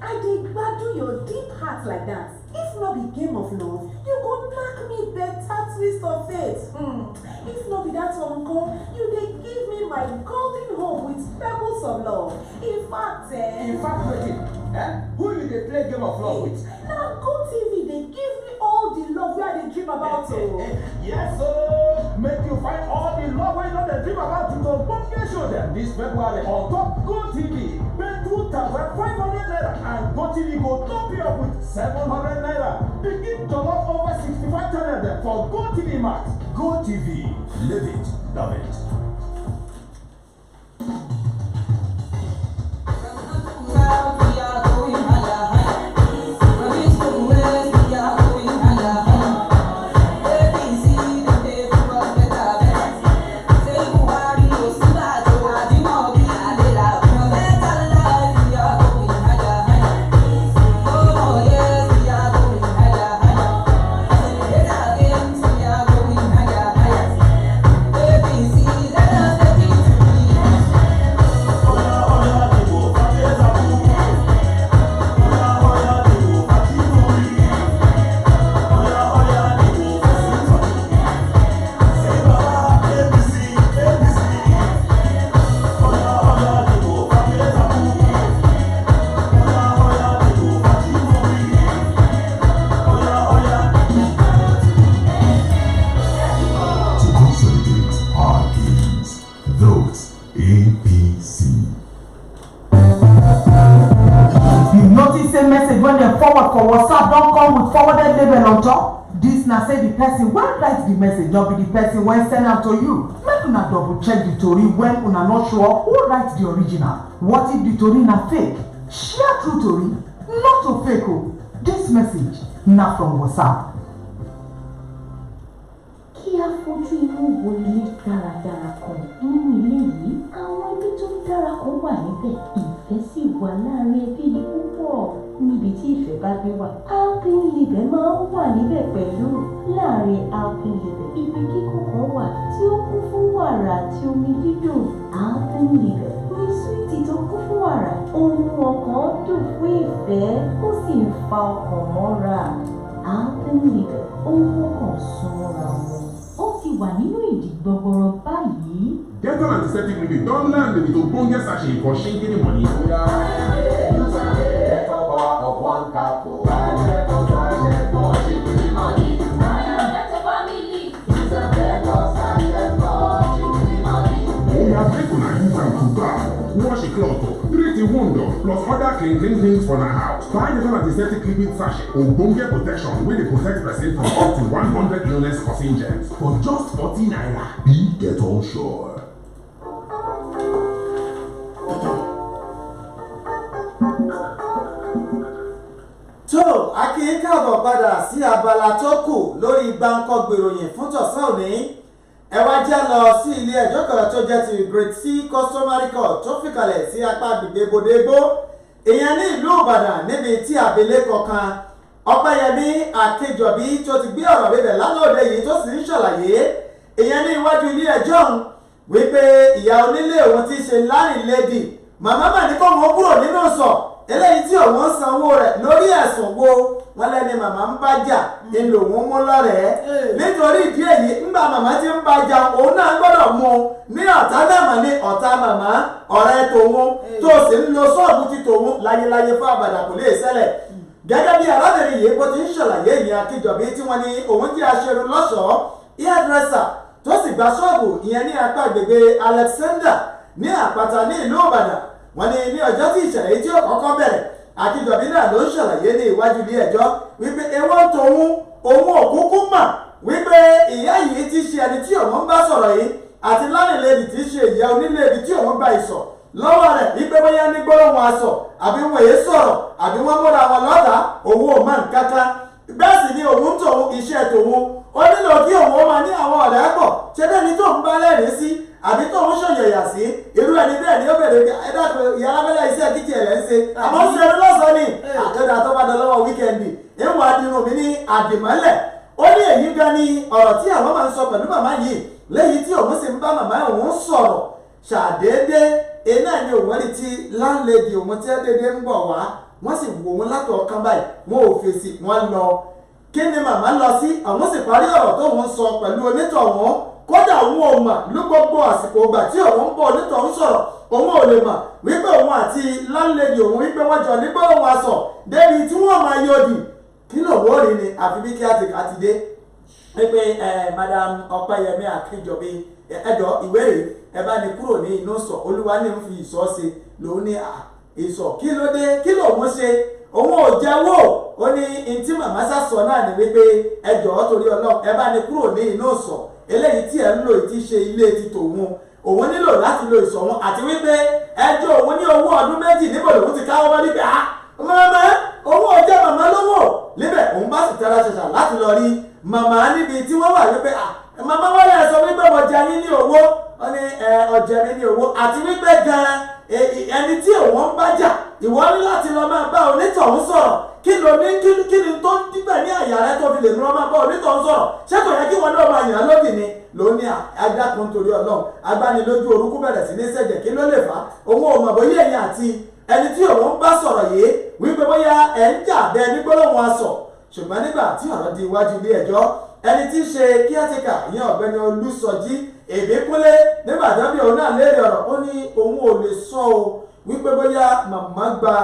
I dey gbadu your deep heart like that. If not be game of love, you go knack me better twist of fate. If not be that uncle, you dey give me my golden home with pebbles of love. In fact wetin? Who you dey play game of love with? Na GoTV dey give me all the love wey I dey dream about o. Yes o, make you find all the love wey you no dey dream about to ogbonge show dem this February on top GoTV. Pay 2,500 naira and GoTV go top you up with 700 naira. Begin jollof over 65 channels dem for GoTV Max. GoTV, live it, love it. BTC. You notice a message when they forward for WhatsApp don't come with forwarded label on top? This na say the person wey write the message no be the person wey send am to you. Make una double check the tori when una not sure who write the original. What if the tori na fake? Share true tori, not to fake o. This message na from WhatsApp. Kí a fojú inú wo ilé dáradára kan nínú ilé yìí, àwọn ibi tó dára kan wà níbẹ̀. Ìfẹ́ sì wà láàrin ẹbí yìí púpọ̀. Níbi tí ìfẹ́ bá gbé wà, Alpenlibe máa ń wà níbẹ̀ pẹ̀lú. Láàrin Alpenlibe, ibi kíkọ́ kan wà tí ó kún fún wàrà àti omi dídùn. Alpenlibe ní súwìtì tó kún fún wàrà. Ohun ọkàn dùn fún ìfẹ́, ó sì ń fa ọkàn mọ́ra. Alpenlibe, ohun ọkàn súnmọ́ra wọn. Ó ti wà nínú ìdí gbọgbọrọ báyìí. Dental Antiseptic Clinic don land with ogbonge sachet for shingini money. Make una use am to bath, wash a cloth, treat a wound, plus other clean things for the house. Buy Dental Antiseptic Liquid Sachet, ogbonge protection wey dey protect person from up to 100 illness causing germs for just 40 naira. Be Dettol sure. tó a kí í káàbọ̀ padà sí abala tó kù lórí gbáǹkọ́ gbèròyìn fún tọ̀sán òní. Ẹ wá jẹ́ lọ sí ilé ẹjọ́ kan tó jẹ́ ti Grade C Customary Court tó fìkàlẹ̀ sí apá agbègbè Bodègbó ìyẹn ní ìlú Ìbàdàn níbi tí abilékọ kan Ọpẹ́yẹmí Akínjọbí tó ti gbé ọ̀rọ̀ bíbẹ̀ lánàá òde yìí tó sì ń ṣàlàyé ìyẹn ní iwájú ilé ẹjọ́ ọ̀hún wípé ìyá onílé òun ti ṣe láńlẹ́dì màmá mà ní kó wọn kúrò nínú sọ eléyìí tí òun sanwó rẹ̀ lórí ẹ̀sùn wo wọn lẹ́ni màmá ń bá jà nílò òun mú lọ́rẹ̀ẹ́ nítorí ìdí èyí ńgbà màmá ti ń bá jà òun náà gbọ́dọ̀ mú ní ọ̀tá màmá ní ọ̀tá màmá ọ̀rẹ́ tòun tó sì ń lo ṣọ́ọ̀bù ti tòun láyéláyé fún àbàdà kò lè ṣẹlẹ̀ gẹ́gẹ́ bí arábìnrin yìí bó ti ń ṣàlàyé ìyẹn Akínjọbí tí wọ́n ní òun jẹ́ aṣerun lọ́ṣọ̀ọ́ hairdresser tó sì gba ṣọ́ọ̀bù ìyẹn ní apá agbègbè Alexander ní Àpáta ní ìlú Ìbàdàn wọ́n ní ní ọjọ́ tí ìṣẹ̀lẹ̀ tí ó kọ́kọ́ bẹ̀rẹ̀ Akínjọbí náà ló ń ṣàlàyé ní iwájú ilé ẹjọ́ wípé ewé òun òkúkú mà wípé ìyá yìí ti ṣe ẹni tí òun bá sọ̀rọ̀ yìí àti lánìlẹ́dì tí ṣe ìyá onílé-èdè tí òun gba ìsọ̀ lọ́wọ́ rẹ̀ wípé bóyá ní gbólóhùn aṣọ àbí wọn èé sọ̀rọ̀ àbí wọ́n múra wọn lọ́dà òun ò mọ̀ nǹkankan bẹ́ẹ̀ sì ni òun tòun iṣẹ́ tòun ó nílò kí òun máa ní àwọn ọ̀rẹ́ pọ̀ ṣé bẹ́ẹ̀ ni tóun bá lẹ́rìí sí àbí tóun ṣòyẹ̀yà sí irú ẹni bẹ́ẹ̀ ni ó bèrè ẹ̀dá ìyá alábẹ́lẹ̀ iṣẹ́ kíkì ẹ̀ lẹ́ ń ṣe àmọ́ ń ṣe ẹni lọ́sàn-án ni àjọdá tó bá dán lọ́wọ́ wíkẹ́ndì ìwọ̀n adirun mi ní àdìmọ́lẹ̀ ó ní èyí gan ni ọ̀rọ̀ tí àwọn máa ń sọ pẹ̀lú màmá yìí léyìí tí òun sì ń bá màmá òun sọ̀rọ̀ ṣàdédé iná ni òun rí ti láńlẹ́dì òun tí dédé ń bọ̀ wá wọ́n sì wò wọ́n látọ̀ kan báyìí wọn ò fèsì wọ́n lọ kí ni màmá lọ sí àwọn sì parí ọ̀rọ̀ tó wọ́n sọ pẹ̀lú onítọ̀hún kódà òun ò mà ló gbogbo àsìkò ìgbà tí òun ń bọ̀ onítọ̀hún sọ̀rọ̀ òun ò lè mà wípé òun àti láńlẹ́dì òun wípé wọ́n jọ nígbà òun aṣọ débi tí wọ́n máa yọdì kí lòun ò rí ni àfi bí kí á ti dé wípé madam Ọpẹ́yẹmí Akínjọbí ẹjọ́ ìwé rèé ẹ bá ní kúrò ní inú sọ olúwa ní ń fi ìsọ ṣe lòun ní ìsọ kí ló dé kí lòun ṣe òun ò jẹ́wọ́ ó ní ntí màmá sàsọ náà ní wípé ẹjọ́ torí Ọlọ́run ẹ bá ní kúrò ní inú sọ eléyìí tí ẹ ń lò ti ṣe ilé ti tòun òun nílò láti lo ìsọ wọn àti wípé ẹjọ́ òun ní owó ọdún méjì níbo lòun ti káwọ́ bá níbi màmá owó ọjọ́ màmá lówó níbẹ̀ òun bá sì tẹ́ra ṣẹṣà láti lọ rí màmá níbi tí wọ́n wà wípé màmá wọ́n lè sọ wípé mo jẹ yín ní owó wọ́n ní ọjẹ́ mi ní owó àti wípé gan-an ẹni tí òun bá jà ìwọ ní láti lọ máa bá onítọ̀hún sọ̀rọ̀ kí ló ní kí ni tó ń dígbà ní àyà rẹ tó fi lè lọ máa bá onítọ̀hún sọ̀rọ̀ ṣé kò yẹ kí wọn náà máa yàn án lódì ni ló ní adákun torí Ọlọ́run agbánilójú orúkú bẹ̀rẹ̀ sí ní sẹ̀jẹ̀ kí ló lè fà á òun ò mọ̀ bóyá ẹ̀yìn àti ẹni tí òun bá sọ̀rọ̀ yìí wípé bóyá ẹ̀ ń jà bẹ́ẹ̀ ní gbólóhùn aṣọ ṣùgbọ́n nígbà tí ọ̀rọ̀ di iwájú ilé ẹjọ́ ẹni tí í ṣe kíátíkà ìyẹn ọ̀gbẹ́ni Olúsọjí Ìbíkúnlé nígbà tó bí òun náà léèrè ọ̀rọ̀ ó ní òun ò lè sọ o wípé bóyá màmá gba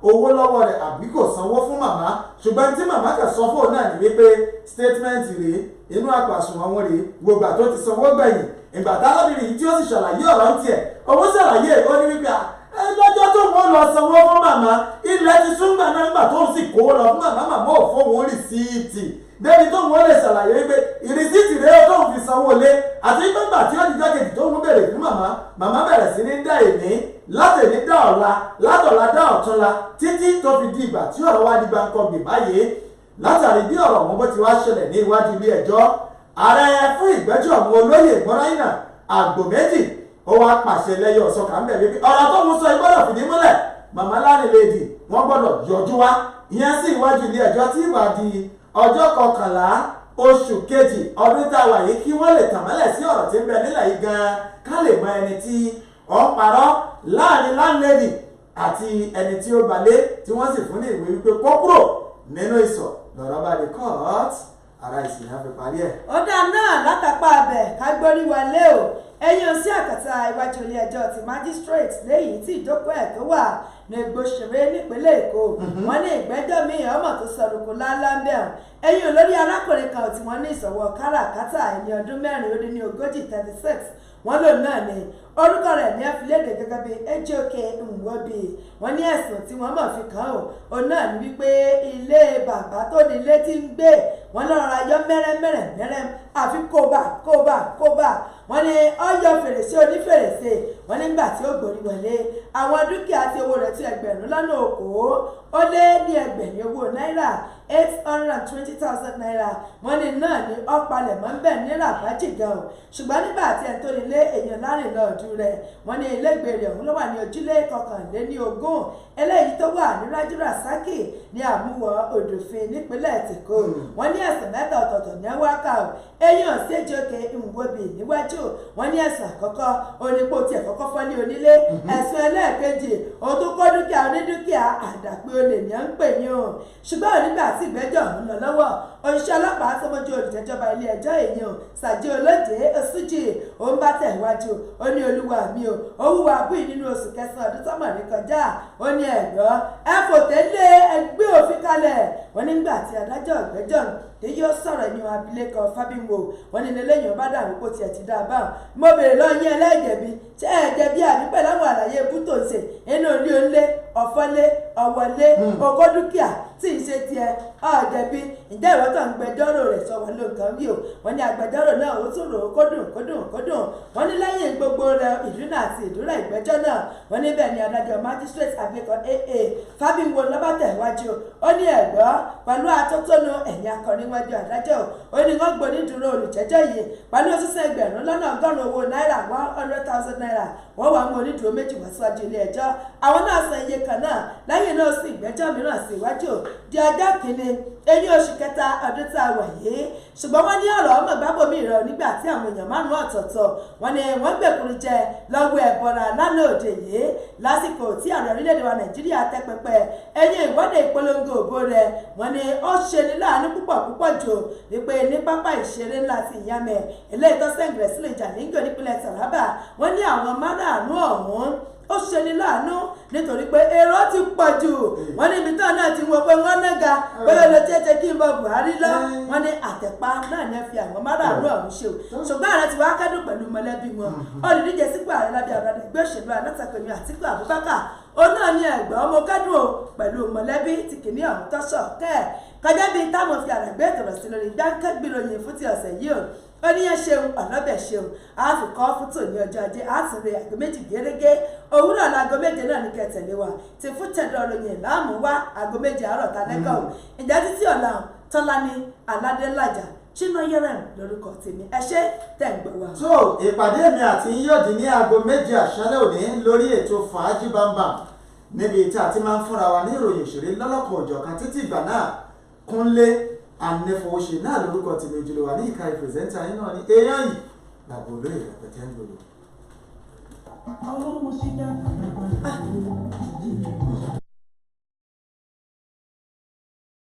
owó lọ́wọ́ rẹ̀ àbí kò sanwó fún màmá ṣùgbọ́n tí màmá kà sọ fóun náà ní wípé statement rèé inú àpàsùnwọ̀n wọn rèé gbogbo àtó ti sanwó gbẹ̀yìn ìgbà tálábìrì yìí tí ó sì ṣàlàyé ọ̀rọ̀ ń tiẹ̀ owó ṣàlàyé ó ní wípé lọ́jọ́ tó wọ́n lọ sanwó fún màmá ilẹ̀ ti súnmọ́ náà nígbà tó ń sì kó lọ fún màmá ò fóun rìsíìtì débi tó wọ́n lè ṣàlàyé wípé ìrìsíìtì rẹ̀ tó ń fi sanwó lé àti gbọ́ngbà tí ó di jákèjì tó ń bèrè fún màmá bẹ̀rẹ̀ sí ní dá èmi látẹ̀ní dá ọ̀la látọ̀la dá ọ̀túnla títí tó fi di ìgbà tí ọ̀rọ̀ wá di gbàǹkangbè báyìí látàrí bí ọ̀rọ̀ wọn bó ti wá ṣẹlẹ̀ ní iwájú ilé ẹjọ́ ààrẹ fún ìgbẹ́jọ́ àwọn olóyè Mọ́ráyínà Àgbòméjì ó wá pàṣẹ lẹ́yìn ọ̀sọ́kà ń bẹ̀ wípé ọ̀rọ̀ tó ń sọ ìgbọ́dọ̀ fìdí múlẹ̀ màmá Lánìlédì wọ́n gbọ́dọ̀ yọjú wá ìyẹn sí iwájú ilé ẹjọ́ tí ìwà di ọjọ́ 11 oṣù kejì ọdún tá a wà yìí kí wọ́n lè tàn mọ́lẹ̀ sí ọ̀rọ̀ tí ń bẹ nílẹ̀ yìí gan-an ká lè mọ ẹni tí ó ń parọ́ láàrin Lánìlédì àti ẹni tí ó gbalé tí wọ́n sì fún ní ìwé wípé kó kúrò nínú ìsọ̀ lọ́rọ̀ bá di court ara ìsìn náà fi parí ẹ̀. ọ̀dà náà látàpá abẹ ká gbórí wọlé o ẹ̀yìn sí àkàtà iwájú ilé ẹjọ́ ti magistrate lẹ́yìn tí ìjókòó ẹ̀ tó wà ní Ìgbòṣèré nípínlẹ̀ Èkó wọ́n ní ìgbẹ́jọ́ míì ọmọ tó sọ̀rọ̀ kó láńláńbẹ̀ hàn ẹ̀yìn olórí arákùnrin kan tí wọ́n ní ìṣòwò káràkátà ẹni ọdún 36 wọ́n lòun náà ní orúkọ rẹ̀ ní àfilédè gẹ́gẹ́ bí Ejioke Nwobi wọ́n ní ẹ̀sùn tí wọ́n mọ̀ fi kàn ó òun náà ní wípé ilé bàbá tó ní ilé tí ń gbé wọ́n lọ́rọ̀ ayọ́ mẹ́rẹ́mẹ́rẹ́ àfi kóbà wọ́n ní ọyọ fèrèsé onífèrèsé wọ́n nígbà tí ó gbòrí wọlé àwọn dúkìá tí owó rẹ̀ ti ẹgbẹ̀rún lọ́nà okòó ó lé ní ẹgbẹ̀rin owó náírà 820,000 naira wọ́n ní náà ní ọ̀pálẹ̀ mọ́ ń bẹ̀ náírà bájì gan o ṣùgbọ́n nígbà tí ẹ̀ tó nílé èèyàn láàrin lọ́ọ̀dún rẹ̀ wọ́n ní ilé ìgbèrè ọ̀hún ló wà ní ojúlé 21 eléyìí tó wà ní Rájí Rasaki ní àmúwọ̀ Òdòfin nípínlẹ̀ Èkó wọ́n ní ẹ̀sùn mẹ́ta ọ̀tọ̀ọ̀tọ̀ ní wákà o èèyàn sí Ejioke Nwobi níwájú wọ́n ní ẹ̀sùn àkọ́kọ́ onípò tí ẹ̀kọ́kọ́ fọ́ ní onílé ẹ̀sùn ẹlẹ́ẹ̀kejì òun tó kọ́ dúkìá onídúkìá àdàpé olè ní à ń pè yín o ṣùgbọ́n nígbà tí ìgbẹ́jọ́ ọ̀hún lọ lọ́wọ́ òṣìṣẹ́ ọlọ́pàá tó mójú olùjẹ́jọba ilé ẹjọ́ èèyàn Sàjí Olóde Òsújì òun bá tẹ̀ wájú ó ní olúwa mi o ó wúwa búì nínú oṣù kẹsàn-án ọdún tọ́mọ̀ ní kọjá ó ní ẹ̀gbọ́ ẹ kò tẹ́lẹ̀ ẹgbẹ́ òfin kalẹ̀ wọ́n nígbà tí adájọ́ ìgbẹ́jọ́ èyí ó sọ̀rọ̀ ẹ̀yìn abilékọ Fábíwò wọ́n ní lẹ́yìn ọba dàrú kó tiẹ̀ ti dá a bá mo bèrè lọ́yìn ẹlẹ́jẹ̀bi tí ẹ̀jẹ̀bi àbí pẹ̀lú àwọn àlàyé bútó ṣe inú ilé onílé ọ̀fọ́lé ọ̀wọ́lé ọkọ̀ dúkìá tí ì ṣe tiẹ̀ ọ̀jẹ̀bi ǹjẹ́ ìwọ́n tó ń gbẹjọ́rò rẹ̀ sọ wọn ló nǹkan wí o wọ́n ní agbẹjọ́rò náà ó tún rò ó kódùn wọ́n ní lẹ́yìn gbogbo rẹ̀ ìdúnà àti ìdúrà ìgbẹ́jọ́ náà wọ́n ní bẹ́ẹ̀ ni adájọ́ magistrate abilékọ AA Fábíwò lọ́ba tẹ̀wájú ó ní ẹ̀gbọ́ pẹ̀lú atótónu ẹ̀yìn akọrin wájú adájọ́ ó ní wọ́n gbóni dúró olùjẹ́jọ́ yìí pẹ̀lú òṣìṣẹ́ ẹgbẹ̀rún lọ́nà ọgọ́rùn-ún owó náírà 100,000 naira wọ́n wá mú onídùúró méjì wá síwájú ilé ẹjọ́ àwọn náà san iye kan náà lẹ́yìn náà sì ìgbẹ́jọ́ mìíràn sí iwájú di ọjọ́ kìíní eyín oṣù kẹta ọdún tá a wà yìí ṣùgbọ́n wọ́n ní ọ̀rọ̀ ọmọ ìgbàbọ̀mí ìrọ̀ nígbà tí àwọn èèyàn márùn-ún ọ̀tọ̀ọ̀tọ̀ wọ́n ní wọ́n gbẹ̀kúrú jẹ lọ́wọ́ ẹ̀bọ̀ra lánàá òde yìí lásìkò tí ààrẹ orílẹ̀-èdè wa Nàìjíríà tẹ́ pẹpẹ ẹ̀yìn ìwọ́de ìpolongo òbó rẹ̀ wọ́n ní ó ṣe ní láàánú púpọ̀ jù wípé ní pápá ìṣeré ńlá ti Ìyàmẹ̀ eléyìí tó sẹ́ǹgẹ̀rẹ̀ sílẹ̀ Ìjàníngò nípínlẹ̀ Taraba wọ́n ní àwọn márààrún ọ̀hún ó ṣe ní láàánú nítorí pé èrò ti pọ̀ jù wọ́n ní ibi tán náà ti wọ pé wọ́n nága bóyá ló tẹ́tẹ́ kí n bọ Buhari lọ wọ́n ní àtẹ̀pá náà ní fi àwọn márààrún ọ̀hún ṣe o ṣùgbọ́n ààrẹ ti wá kẹ́dùn pẹ̀lú mọ̀lẹ́bí wọn olùdíje sípò ààrẹ lábẹ́ àrùn ẹgbẹ́ òṣèlú alátakòmí Àtíkù Abubakar ó náà ní ẹ̀gbọ́n ọmọ kẹ́dùn o pẹ̀lú mọ̀lẹ́bí ti kìíní ọ̀hún tọ́ṣọ̀ kẹ́ kọjá bíi táwọn fi àràgbé ìtọ̀rọ̀ sí lórí gbáǹkẹ́gbìròyìn fún ti ọ̀sẹ̀ yìí o ó ní yẹn ṣeun ọ̀lọ́bẹ̀ ṣeun àfikọ́ fún tòní ọjọ́ ajé àtúnrẹ aago 2 gẹ́gẹ́ òwúrọ̀ láago 7 náà ní kẹtẹ̀lé wa ti fún tẹ̀dọ̀ ròyìn láàmú wá aago 7 àárọ̀ tálẹ́kọ̀ o ìjà títí ọ̀la Tọ́lání Aládélájà Chimayerem lórúkọ tèmi ẹ ṣé tẹ̀ ń gbọ́ wa. so ìpàdé mi àti yíyọ̀dí ní aago 7 àṣálẹ́ òní lórí ètò Fàájì Bámbàm níbi tí a ti máa ń fúnra wa ní ìròyìn òṣèré lọ́lọ́kan òjọ̀kan títí ìgbà náà Kúnlé Anífowóṣe náà lórúkọ tèmi ojúlé wa ní ìka ìpèsèntà yín náà ní èèyàn yìí làbò olóyè rẹpẹtẹ ń gbòòrò.